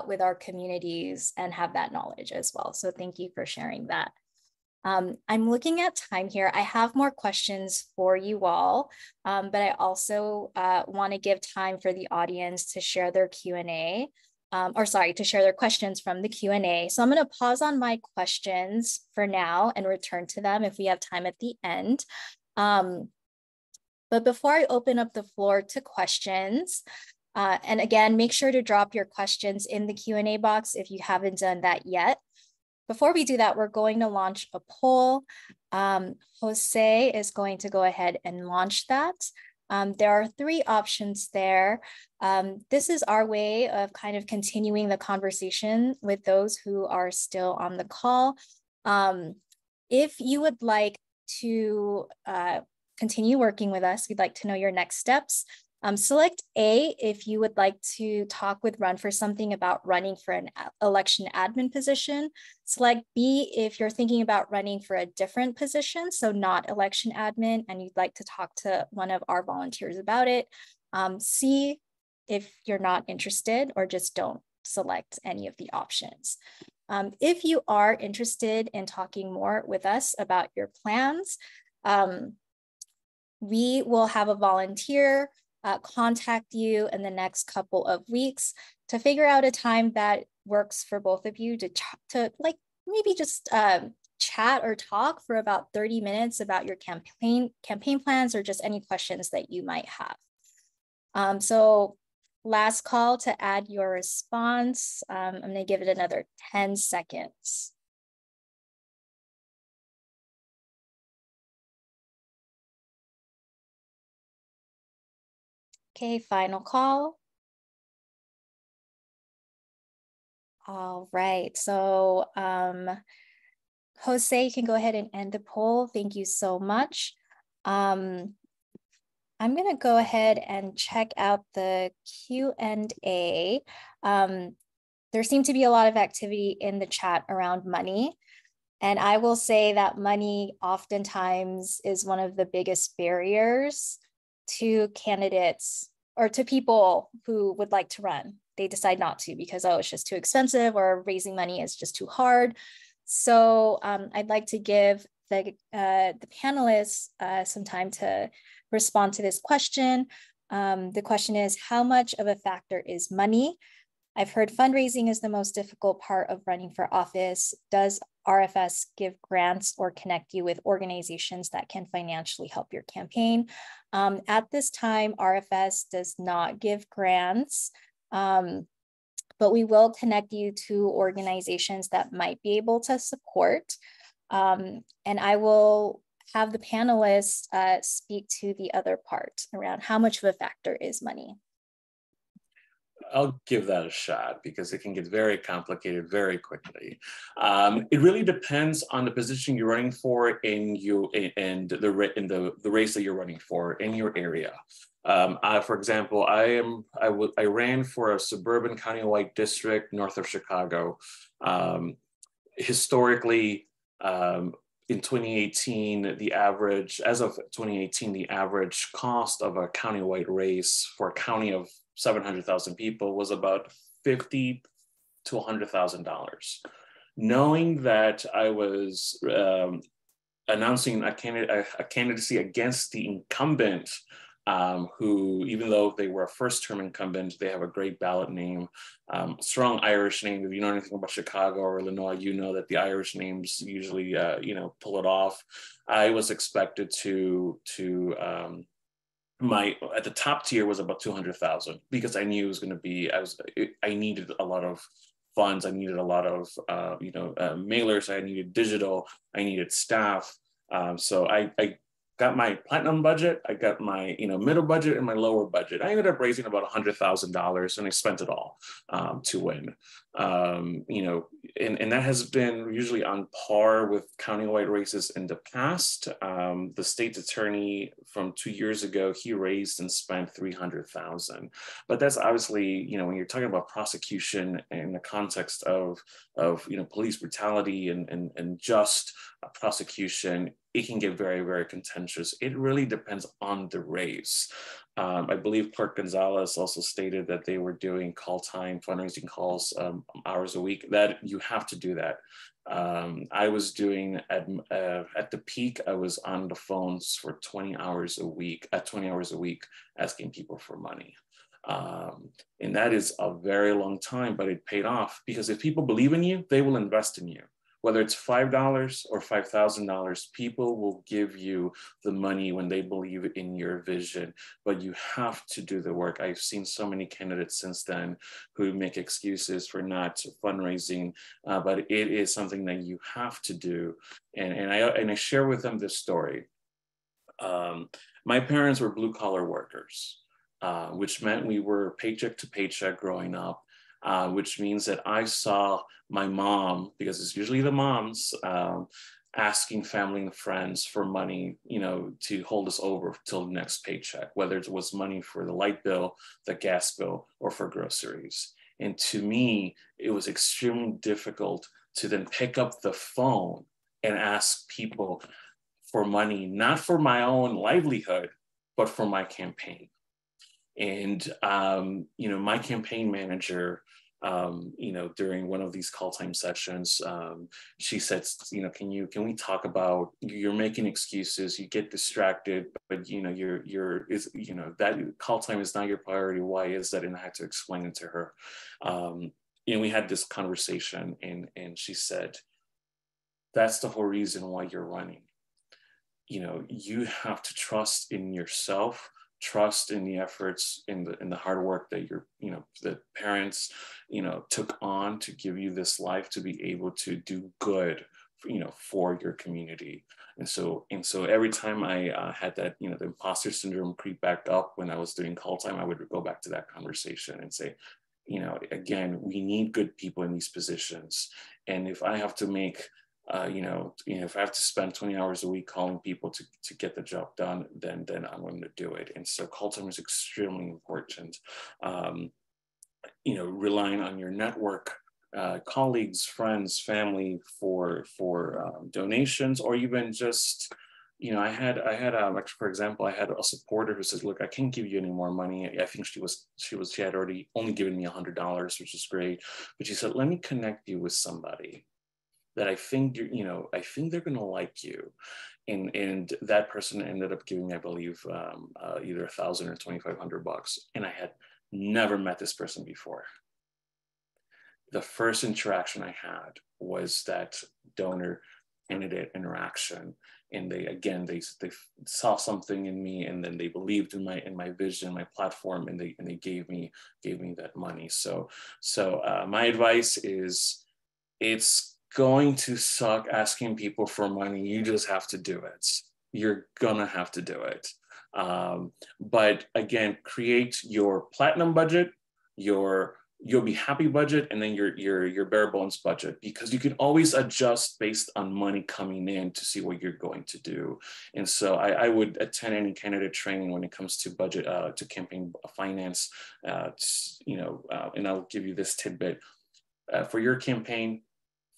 S2: with our communities and have that knowledge as well. So thank you for sharing that. I'm looking at time here. I have more questions for you all, but I also want to give time for the audience to share their Q&A. to share their questions from the Q&A. So I'm going to pause on my questions for now and return to them if we have time at the end. But before I open up the floor to questions, and again, make sure to drop your questions in the Q&A box if you haven't done that yet. Before we do that, we're going to launch a poll. Jose is going to go ahead and launch that. There are 3 options there. This is our way of kind of continuing the conversation with those who are still on the call. If you would like to continue working with us, we'd like to know your next steps. Select A if you would like to talk with Run for Something about running for an election admin position. Select B if you're thinking about running for a different position, so not election admin, and you'd like to talk to one of our volunteers about it. C if you're not interested or just don't select any of the options. If you are interested in talking more with us about your plans, we will have a volunteer contact you in the next couple of weeks to figure out a time that works for both of you to like maybe just chat or talk for about 30 minutes about your campaign plans or just any questions that you might have. So last call to add your response. I'm going to give it another 10 seconds. Okay, final call. All right, so Jose, you can go ahead and end the poll. Thank you so much. I'm gonna go ahead and check out the Q&A. There seemed to be a lot of activity in the chat around money. And I will say that money oftentimes is one of the biggest barriers to candidates or to people who would like to run. They decide not to because, oh, it's just too expensive or raising money is just too hard. So I'd like to give the panelists some time to respond to this question. The question is, how much of a factor is money? I've heard fundraising is the most difficult part of running for office. Does RFS give grants or connect you with organizations that can financially help your campaign? At this time, RFS does not give grants, but we will connect you to organizations that might be able to support. And I will have the panelists speak to the other part around how much of a factor is money.
S4: I'll give that a shot because it can get very complicated very quickly. It really depends on the position you're running for and the race that you're running for in your area. For example, I ran for a suburban countywide district north of Chicago. Historically, in 2018, as of 2018, the average cost of a countywide race for a county of 700,000 people was about $50,000 to $100,000. Knowing that I was announcing a candidacy against the incumbent, who, even though they were a first-term incumbent, they have a great ballot name, strong Irish name. If you know anything about Chicago or Illinois, you know that the Irish names usually, pull it off. I was expected at the top tier was about 200,000 because I knew it was going to be, I needed a lot of funds. I needed a lot of, mailers. I needed digital. I needed staff. So I got my platinum budget. I got my, middle budget and my lower budget. I ended up raising about $100,000 and I spent it all to win. And that has been usually on par with countywide races in the past. The state attorney from 2 years ago, he raised and spent $300,000. But that's obviously, when you're talking about prosecution in the context of police brutality and just prosecution, it can get very, very contentious. It really depends on the race. I believe Clerk Gonzalez also stated that they were doing call time fundraising calls hours a week, that you have to do that. I was doing at the peak, I was on the phones for 20 hours a week, asking people for money. And that is a very long time, but it paid off, because if people believe in you, they will invest in you. Whether it's $5 or $5,000, people will give you the money when they believe in your vision, but you have to do the work. I've seen so many candidates since then who make excuses for not fundraising, but it is something that you have to do. And I share with them this story. My parents were blue collar workers, which meant we were paycheck to paycheck growing up. Which means that I saw my mom, because it's usually the moms, asking family and friends for money, to hold us over till the next paycheck, whether it was money for the light bill, the gas bill, or for groceries. And to me, it was extremely difficult to then pick up the phone and ask people for money, not for my own livelihood, but for my campaign. And, my campaign manager, during one of these call time sessions, she said, can we talk about, you're making excuses, you get distracted, but that call time is not your priority. Why is that? And I had to explain it to her. We had this conversation, and she said, that's the whole reason why you're running. You have to trust in yourself, trust in the efforts, in the hard work that the parents, took on to give you this life, to be able to do good, for your community. And so every time I had that, the imposter syndrome creep back up when I was doing call time, I would go back to that conversation and say, again, we need good people in these positions. And if I have to make if I have to spend 20 hours a week calling people to get the job done, then I'm going to do it. And so call time is extremely important. Relying on your network, colleagues, friends, family for donations, or even just, I had for example, I had a supporter who says, look, I can't give you any more money. I think she had already only given me $100, which is great. But she said, let me connect you with somebody that I think I think they're going to like you. And that person ended up giving, I believe, either $1,000 or $2,500. And I had never met this person before. The first interaction I had was that donor candidate interaction. And they saw something in me, and then they believed in my vision, my platform, and they gave me that money. So my advice is, it's going to suck asking people for money. You just have to do it. You're gonna have to do it. But again, create your platinum budget, your you'll be happy budget, and then your bare bones budget, because you can always adjust based on money coming in to see what you're going to do. And so I would attend any candidate training when it comes to budget, to campaign finance, and I'll give you this tidbit. For your campaign,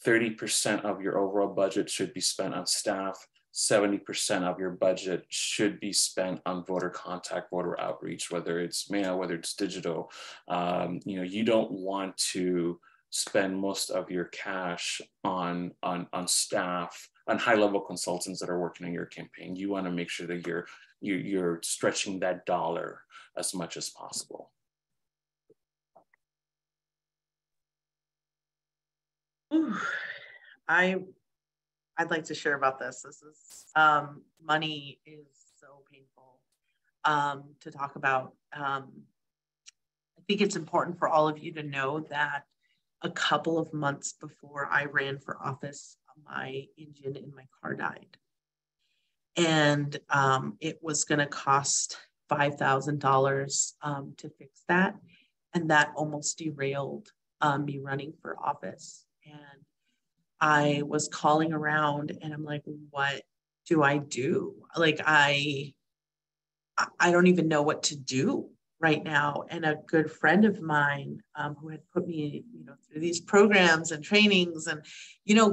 S4: 30% of your overall budget should be spent on staff. 70% of your budget should be spent on voter contact, voter outreach, whether it's mail, whether it's digital. You don't want to spend most of your cash on staff, on high-level consultants that are working on your campaign. You want to make sure that you're stretching that dollar as much as possible.
S3: I'd like to share about this. This is money is so painful to talk about. I think it's important for all of you to know that a couple of months before I ran for office, my engine in my car died, and it was going to cost $5,000 to fix that, and that almost derailed me running for office. And I was calling around, and I'm like, what do I do? Like, I don't even know what to do right now. And a good friend of mine who had put me, through these programs and trainings, and,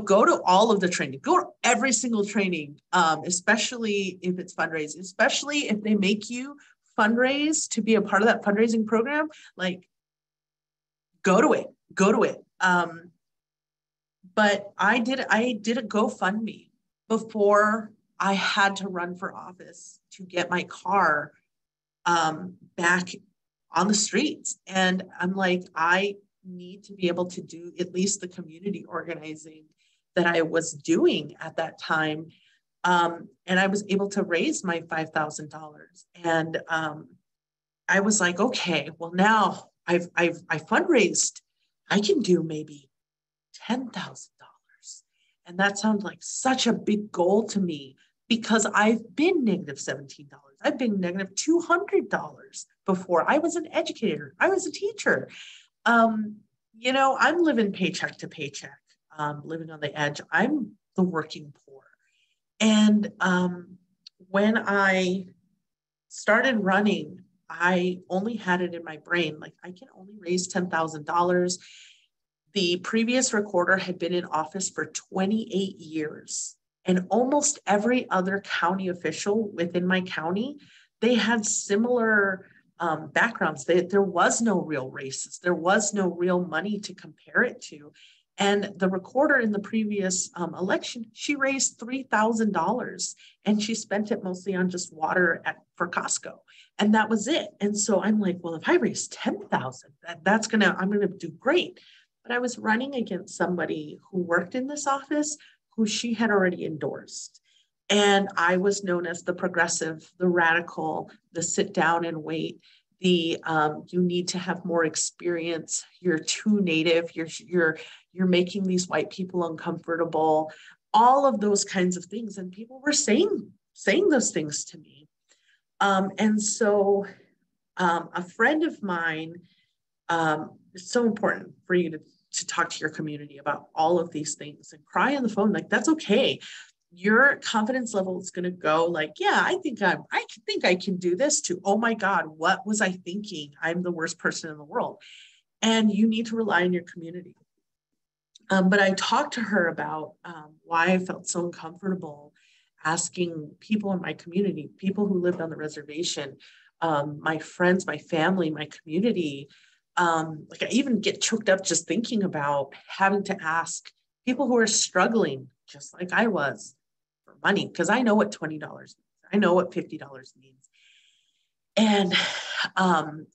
S3: go to all of the training, go to every single training, especially if it's fundraising, especially if they make you fundraise to be a part of that fundraising program, like, go to it. But I did a GoFundMe before I had to run for office to get my car back on the streets. And I'm like, I need to be able to do at least the community organizing that I was doing at that time. And I was able to raise my $5,000. And I was like, okay, well, now I fundraised. I can do maybe $10,000. And that sounds like such a big goal to me, because I've been negative $17. I've been negative $200 before. I was an educator. I was a teacher. You know, I'm living paycheck to paycheck, living on the edge. I'm the working poor. And when I started running, I only had it in my brain, like I can only raise $10,000. The previous recorder had been in office for 28 years. And almost every other county official within my county, they had similar backgrounds. There was no real races. There was no real money to compare it to. And the recorder in the previous election, she raised $3,000, and she spent it mostly on just water for Costco. And that was it. And so I'm like, well, if I raise 10,000, I'm gonna do great. But I was running against somebody who worked in this office who she had already endorsed. And I was known as the progressive, the radical, the sit down and wait, the you need to have more experience, you're too native, you're making these white people uncomfortable, all of those kinds of things. And people were saying those things to me. And so a friend of mine, it's so important for you to talk to your community about all of these things and cry on the phone. Like, that's okay. Your confidence level is going to go like, yeah, I think I can do this, to, oh my God, what was I thinking? I'm the worst person in the world. And you need to rely on your community. But I talked to her about why I felt so uncomfortable asking people in my community, people who lived on the reservation, my friends, my family, my community. Like, I even get choked up just thinking about having to ask people who are struggling, just like I was, for money, because I know what $20 means. I know what $50 means. And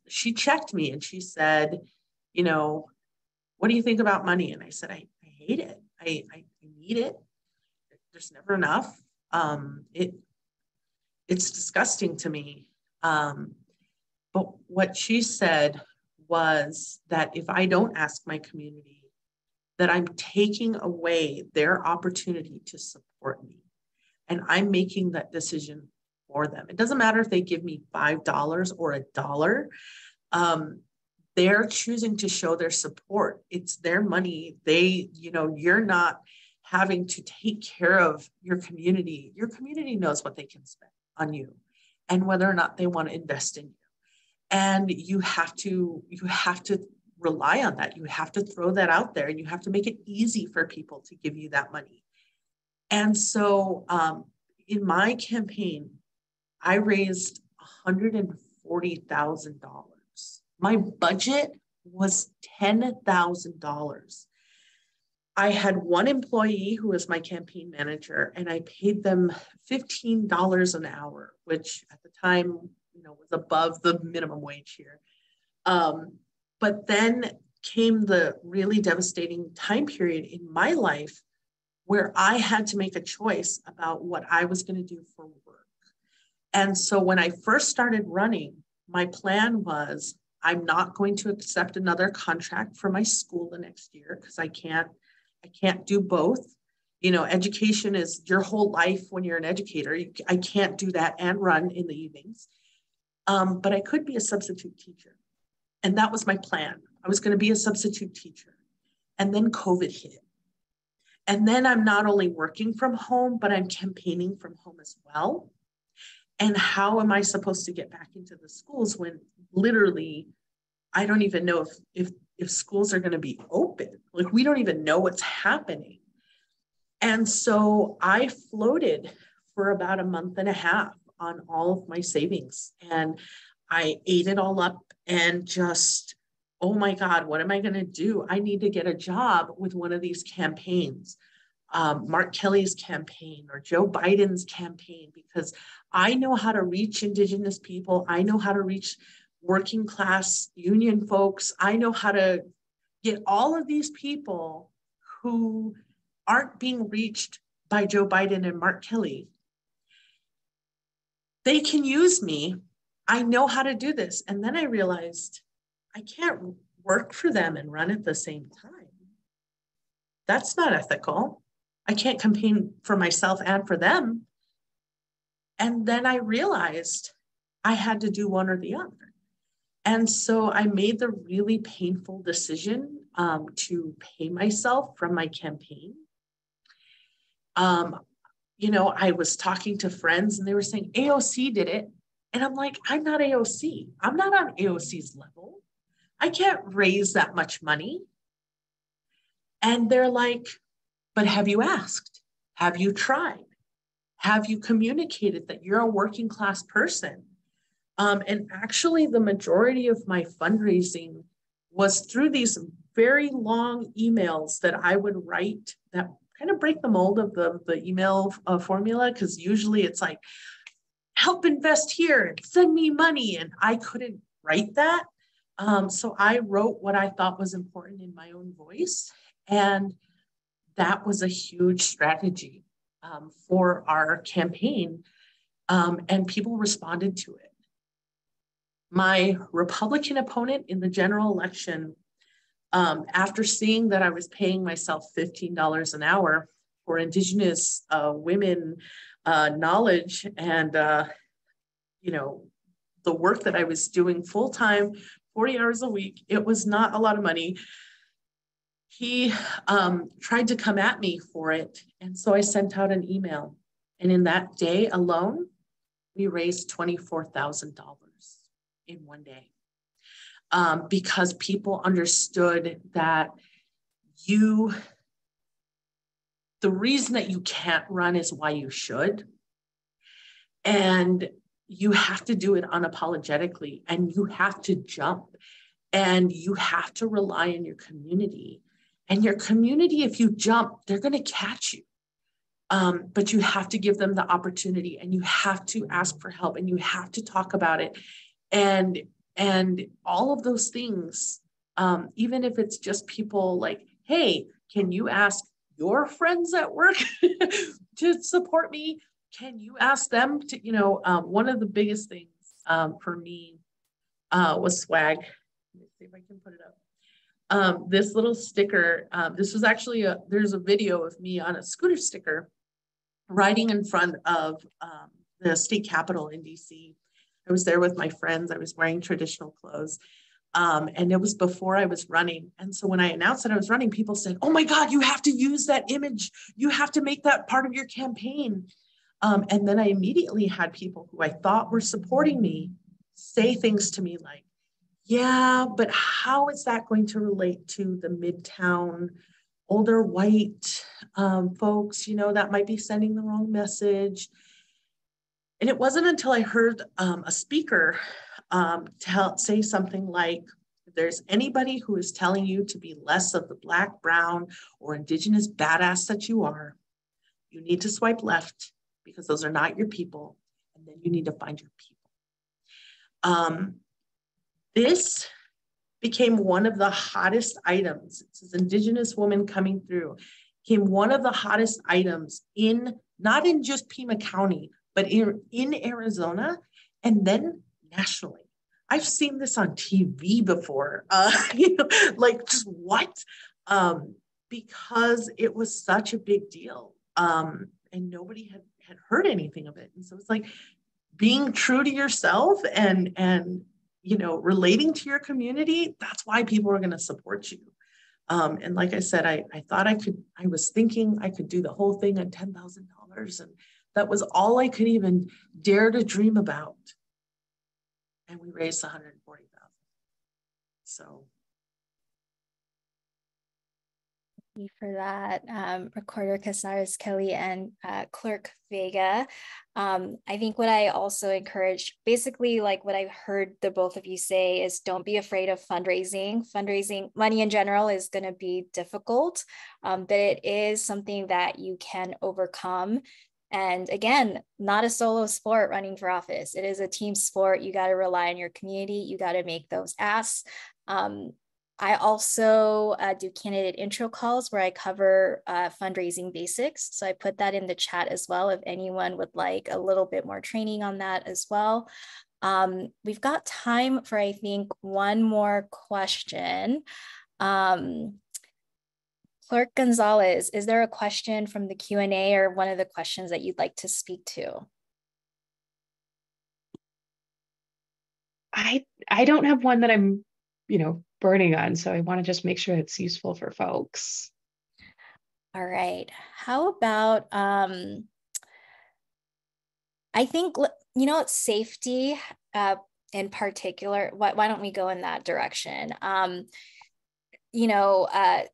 S3: she checked me and she said, you know, what do you think about money? And I said, I hate it. I need it. There's never enough. It's disgusting to me. But what she said was that if I don't ask my community, that I'm taking away their opportunity to support me. And I'm making that decision for them. It doesn't matter if they give me $5 or $1. They're choosing to show their support. It's their money. You're not having to take care of your community. Your community knows what they can spend on you and whether or not they want to invest in you. And you have to rely on that. You have to throw that out there, and you have to make it easy for people to give you that money. And so in my campaign, I raised $140,000. My budget was $10,000. I had one employee who was my campaign manager, and I paid them $15 an hour, which at the time, was above the minimum wage here. But then came the really devastating time period in my life where I had to make a choice about what I was going to do for work. And so when I first started running, my plan was, I'm not going to accept another contract for my school the next year, because I can't do both. Education is your whole life when you're an educator. I can't do that and run in the evenings. But I could be a substitute teacher. And that was my plan. I was going to be a substitute teacher. And then COVID hit. And then I'm not only working from home, but I'm campaigning from home as well. And how am I supposed to get back into the schools when literally I don't even know if schools are going to be open? Like, we don't even know what's happening. And so I floated for about a month and a half on all of my savings, and I ate it all up and just, oh my God, what am I going to do? I need to get a job with one of these campaigns, Mark Kelly's campaign or Joe Biden's campaign, because I know how to reach Indigenous people. I know how to reach working class union folks. I know how to get all of these people who aren't being reached by Joe Biden and Mark Kelly. They can use me. I know how to do this. And then I realized I can't work for them and run at the same time. That's not ethical. I can't campaign for myself and for them. And then I realized I had to do one or the other. And so I made the really painful decision to pay myself from my campaign. I was talking to friends and they were saying AOC did it. And I'm like, I'm not AOC. I'm not on AOC's level. I can't raise that much money. And they're like, but have you asked? Have you tried? Have you communicated that you're a working class person? And actually, the majority of my fundraising was through these very long emails that I would write that kind of break the mold of the email formula, because usually it's like, help invest here, send me money. And I couldn't write that. So I wrote what I thought was important in my own voice. And that was a huge strategy for our campaign. And people responded to it. My Republican opponent in the general election, after seeing that I was paying myself $15 an hour for Indigenous women knowledge and, the work that I was doing full-time, 40 hours a week, it was not a lot of money. He tried to come at me for it. And so I sent out an email. And in that day alone, we raised $24,000 in one day. Because people understood that the reason that you can't run is why you should. And you have to do it unapologetically, and you have to jump, and you have to rely on your community. And your community, if you jump, they're going to catch you. But you have to give them the opportunity, and you have to ask for help, and you have to talk about it. And all of those things, even if it's just people like, hey, can you ask your friends at work to support me? Can you ask them to, one of the biggest things for me was swag. Let me see if I can put it up. This little sticker, this was actually there's a video of me on a scooter sticker riding in front of the state capitol in DC. I was there with my friends. I was wearing traditional clothes. And it was before I was running. And so when I announced that I was running, people said, oh my God, you have to use that image. You have to make that part of your campaign. And then I immediately had people who I thought were supporting me say things to me like, yeah, but how is that going to relate to the Midtown older white folks, that might be sending the wrong message. And it wasn't until I heard a speaker say something like, if there's anybody who is telling you to be less of the Black, brown, or Indigenous badass that you are, you need to swipe left because those are not your people. And then you need to find your people. This became one of the hottest items. It's this Indigenous woman coming through. Became one of the hottest items not in just Pima County, but in Arizona, and then nationally. I've seen this on TV before, like just what? Because it was such a big deal, and nobody had heard anything of it. And so it's like being true to yourself and relating to your community. That's why people are going to support you. And like I said, I thought I was thinking I could do the whole thing at $10,000, and that was all I could even dare to dream about. And we raised $140,000. So.
S2: Thank you for that, Recorder Cázares-Kelly and Clerk Vega. I think what I also encourage, basically like what I've heard the both of you say is don't be afraid of fundraising. Fundraising, money in general is going to be difficult, but it is something that you can overcome. And again, not a solo sport running for office. It is a team sport. You got to rely on your community. You got to make those asks. I also do candidate intro calls where I cover fundraising basics. So I put that in the chat as well if anyone would like a little bit more training on that as well. We've got time for, I think, one more question. Clerk Gonzalez, is there a question from the Q&A or one of the questions that you'd like to speak to?
S5: I don't have one that I'm, burning on, so I want to just make sure it's useful for folks.
S2: All right. How about, I think, safety in particular, why don't we go in that direction?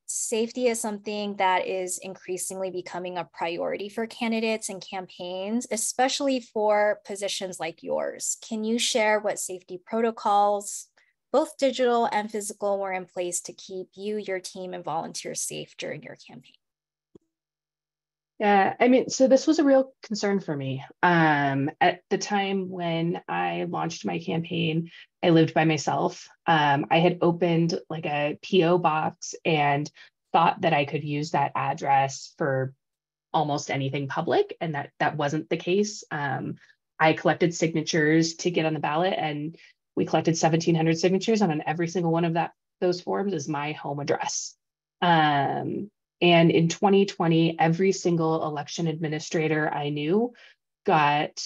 S2: Safety is something that is increasingly becoming a priority for candidates and campaigns, especially for positions like yours. Can you share what safety protocols, both digital and physical, were in place to keep you, your team, and volunteers safe during your campaign?
S5: Yeah, so this was a real concern for me. At the time when I launched my campaign, I lived by myself. I had opened like a PO box and thought that I could use that address for almost anything public, and that wasn't the case. I collected signatures to get on the ballot, and we collected 1,700 signatures, and on every single one of those forms is my home address. And in 2020, every single election administrator I knew got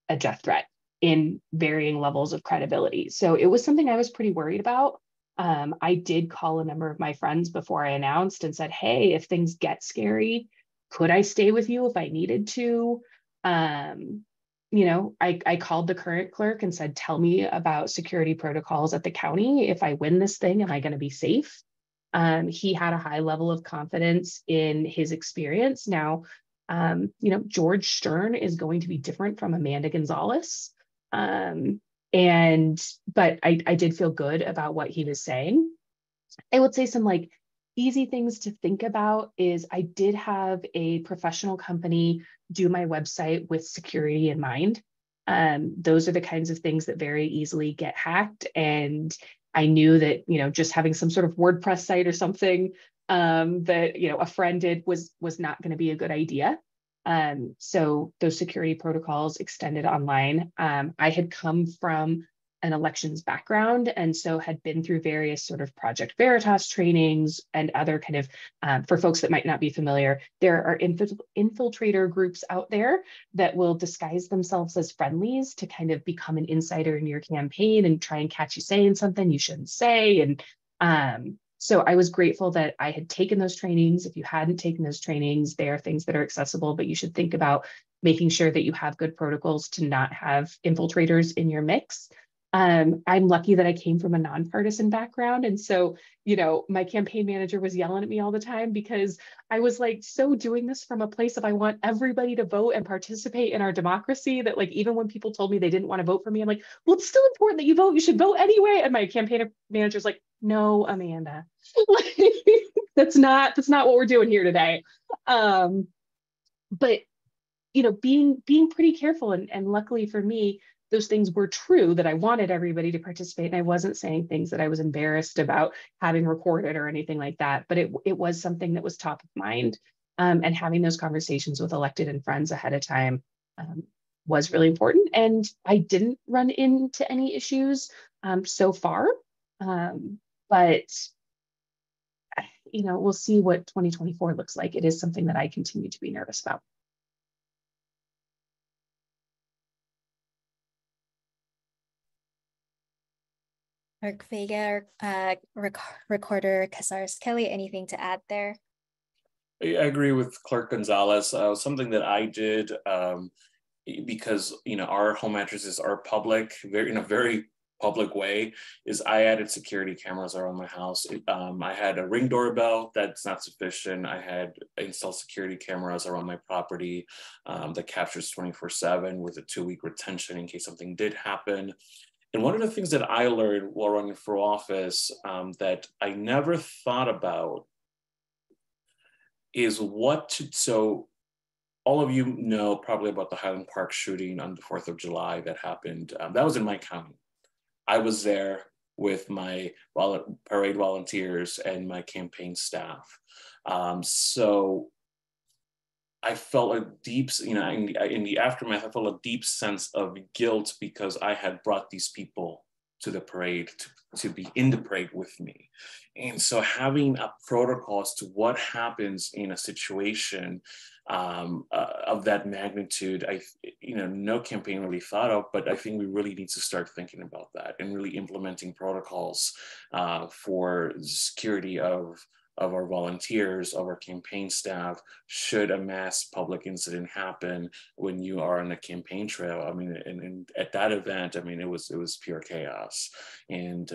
S5: a death threat in varying levels of credibility. So it was something I was pretty worried about. I did call a number of my friends before I announced and said, hey, if things get scary, could I stay with you if I needed to? I called the current clerk and said, tell me about security protocols at the county. If I win this thing, am I going to be safe? He had a high level of confidence in his experience. Now, George Stern is going to be different from Amanda Gonzalez. But I did feel good about what he was saying. I would say some easy things to think about is I did have a professional company do my website with security in mind. Those are the kinds of things that very easily get hacked. And I knew that, just having some sort of WordPress site or something that, a friend did was not going to be a good idea. So those security protocols extended online. I had come from an elections background, and so had been through various sort of Project Veritas trainings and other kind of, for folks that might not be familiar, there are infiltrator groups out there that will disguise themselves as friendlies to kind of become an insider in your campaign and try and catch you saying something you shouldn't say. And so I was grateful that I had taken those trainings. If you hadn't taken those trainings, they are things that are accessible, but you should think about making sure that you have good protocols to not have infiltrators in your mix. I'm lucky that I came from a nonpartisan background. And so, my campaign manager was yelling at me all the time because I was so doing this from a place of I want everybody to vote and participate in our democracy that even when people told me they didn't want to vote for me, I'm like, well, it's still important that you vote. You should vote anyway. And my campaign manager's like, no, Amanda, that's not what we're doing here today. But, being pretty careful and luckily for me, those things were true, that I wanted everybody to participate. And I wasn't saying things that I was embarrassed about having recorded or anything like that, but it was something that was top of mind. And having those conversations with elected and friends ahead of time was really important. And I didn't run into any issues so far, but we'll see what 2024 looks like. It is something that I continue to be nervous about.
S2: Clerk Vega, Recorder Cázares-Kelly, anything to add there?
S4: I agree with Clerk Gonzalez. Something that I did because our home addresses are public, in a very public way, is I added security cameras around my house. I had a Ring doorbell. That's not sufficient. I had installed security cameras around my property that captures 24/7 with a 2-week retention in case something did happen. And one of the things that I learned while running for office that I never thought about is so all of you know probably about the Highland Park shooting on the 4th of July that happened. That was in my county. I was there with my parade volunteers and my campaign staff. So I felt a deep, in the aftermath, I felt a deep sense of guilt because I had brought these people to the parade to be in the parade with me. And so having a protocol as to what happens in a situation of that magnitude, no campaign really thought of, but I think we really need to start thinking about that and really implementing protocols for the security of our volunteers, of our campaign staff, should a mass public incident happen when you are on a campaign trail. I mean, and at that event, I mean, it was pure chaos. And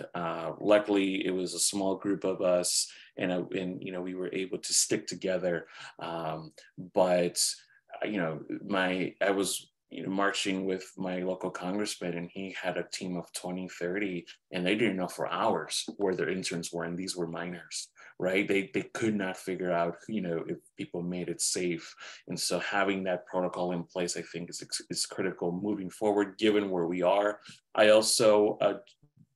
S4: luckily, it was a small group of us, and we were able to stick together. But I was marching with my local congressman, and he had a team of 20, 30, and they didn't know for hours where their interns were, and these were minors, right? They could not figure out, if people made it safe. And so having that protocol in place, I think is critical moving forward, given where we are. I also,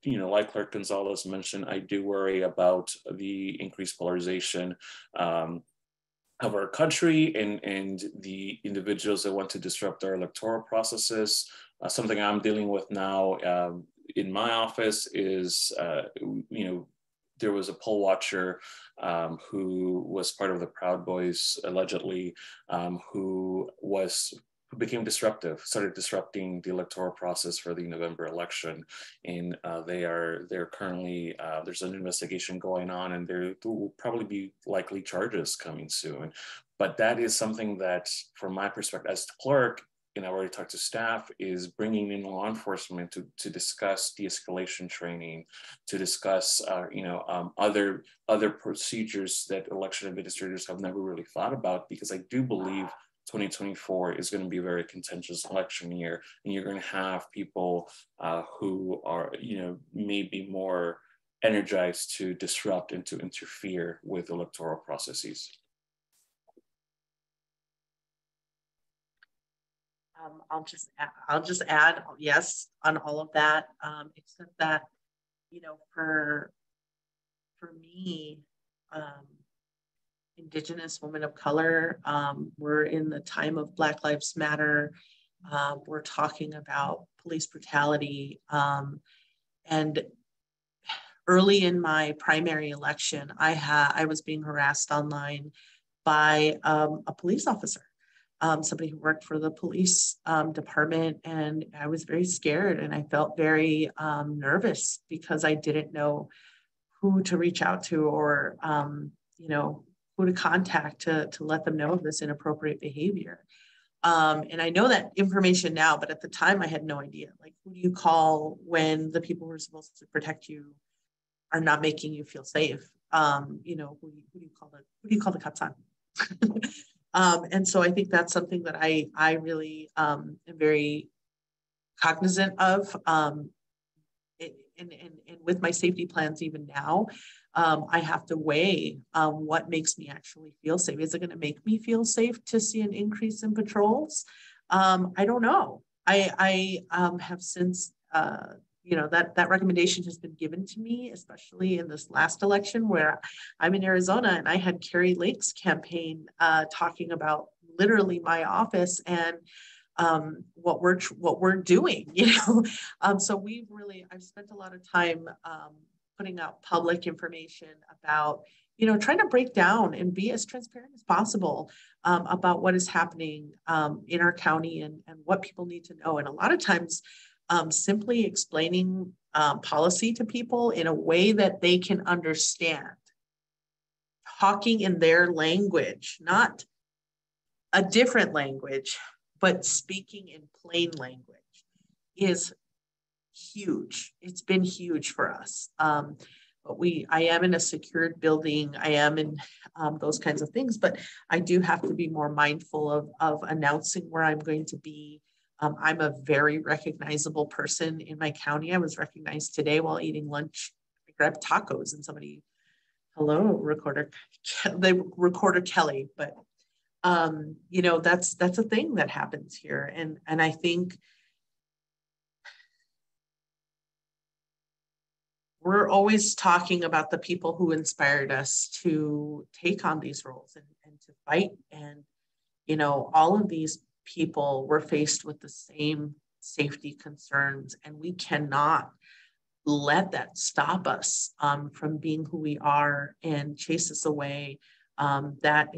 S4: like Clerk Gonzalez mentioned, I do worry about the increased polarization of our country and the individuals that want to disrupt our electoral processes. Something I'm dealing with now in my office is, there was a poll watcher who was part of the Proud Boys, allegedly, who became disruptive, started disrupting the electoral process for the November election. And they're currently, there's an investigation going on, and there will probably be likely charges coming soon. But that is something that, from my perspective as the clerk, and I already talked to staff, is bringing in law enforcement to discuss de-escalation training, to discuss other procedures that election administrators have never really thought about, because I do believe 2024 is going to be a very contentious election year, and you're going to have people who are, maybe more energized to disrupt and to interfere with electoral processes.
S3: I'll just add yes on all of that, except that, for me, Indigenous women of color, we're in the time of Black Lives Matter. We're talking about police brutality. And early in my primary election, I was being harassed online by a police officer. Somebody who worked for the police department, and I was very scared, and I felt very nervous because I didn't know who to reach out to, or who to contact to let them know of this inappropriate behavior. And I know that information now, but at the time I had no idea. Like, who do you call when the people who are supposed to protect you are not making you feel safe? Who do you call the cops on? And so I think that's something that I really am very cognizant of. And with my safety plans, even now, I have to weigh what makes me actually feel safe. Is it going to make me feel safe to see an increase in patrols? I don't know. I have since, that recommendation has been given to me, especially in this last election where I'm in Arizona, and I had Carrie Lake's campaign talking about literally my office and what we're doing, so I've spent a lot of time putting out public information about, trying to break down and be as transparent as possible about what is happening in our county and what people need to know. And a lot of times simply explaining policy to people in a way that they can understand, talking in their language, not a different language, but speaking in plain language is huge. It's been huge for us. But I am in a secured building. I am in those kinds of things, but I do have to be more mindful of announcing where I'm going to be. I'm a very recognizable person in my county. I was recognized today while eating lunch. I grabbed tacos and somebody, hello, Recorder Kelly, but You know, that's a thing that happens here. And I think we're always talking about the people who inspired us to take on these roles and to fight. And, you know, all of these people were faced with the same safety concerns, and we cannot let that stop us from being who we are and chase us away. That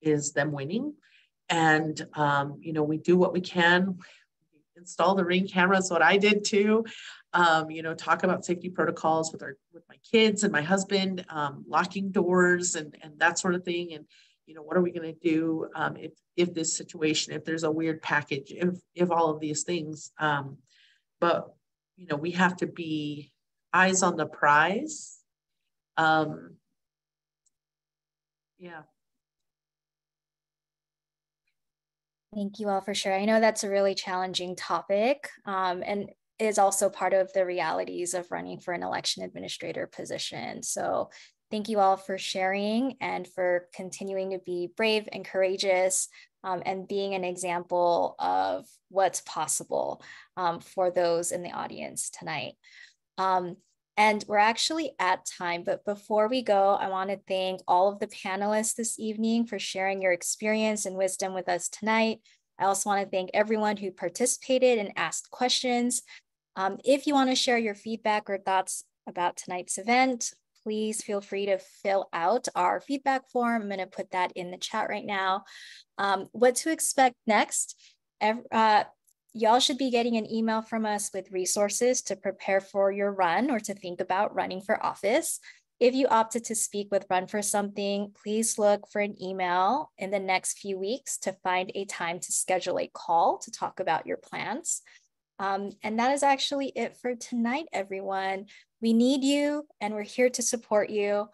S3: is them winning. And, you know, we do what we can. Install the Ring cameras, what I did too. You know, talk about safety protocols with my kids and my husband, locking doors and that sort of thing. And, you know, what are we going to do if this situation, if there's a weird package, if all of these things. But, you know, we have to be eyes on the prize. Yeah.
S2: Thank you all for sharing. I know that's a really challenging topic, and is also part of the realities of running for an election administrator position. So thank you all for sharing and for continuing to be brave and courageous, and being an example of what's possible for those in the audience tonight. And we're actually at time, but before we go, I want to thank all of the panelists this evening for sharing your experience and wisdom with us tonight. I also want to thank everyone who participated and asked questions. If you want to share your feedback or thoughts about tonight's event, please feel free to fill out our feedback form. I'm going to put that in the chat right now. What to expect next? Y'all should be getting an email from us with resources to prepare for your run or to think about running for office. If you opted to speak with Run for Something, please look for an email in the next few weeks to find a time to schedule a call to talk about your plans. And that is actually it for tonight, everyone. We need you and we're here to support you.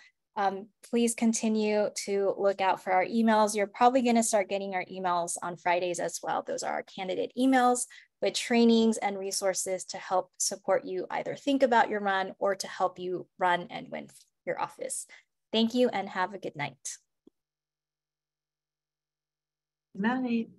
S2: Please continue to look out for our emails. You're probably going to start getting our emails on Fridays as well. Those are our candidate emails with trainings and resources to help support you either think about your run or to help you run and win your office. Thank you and have a good night.
S3: Good night.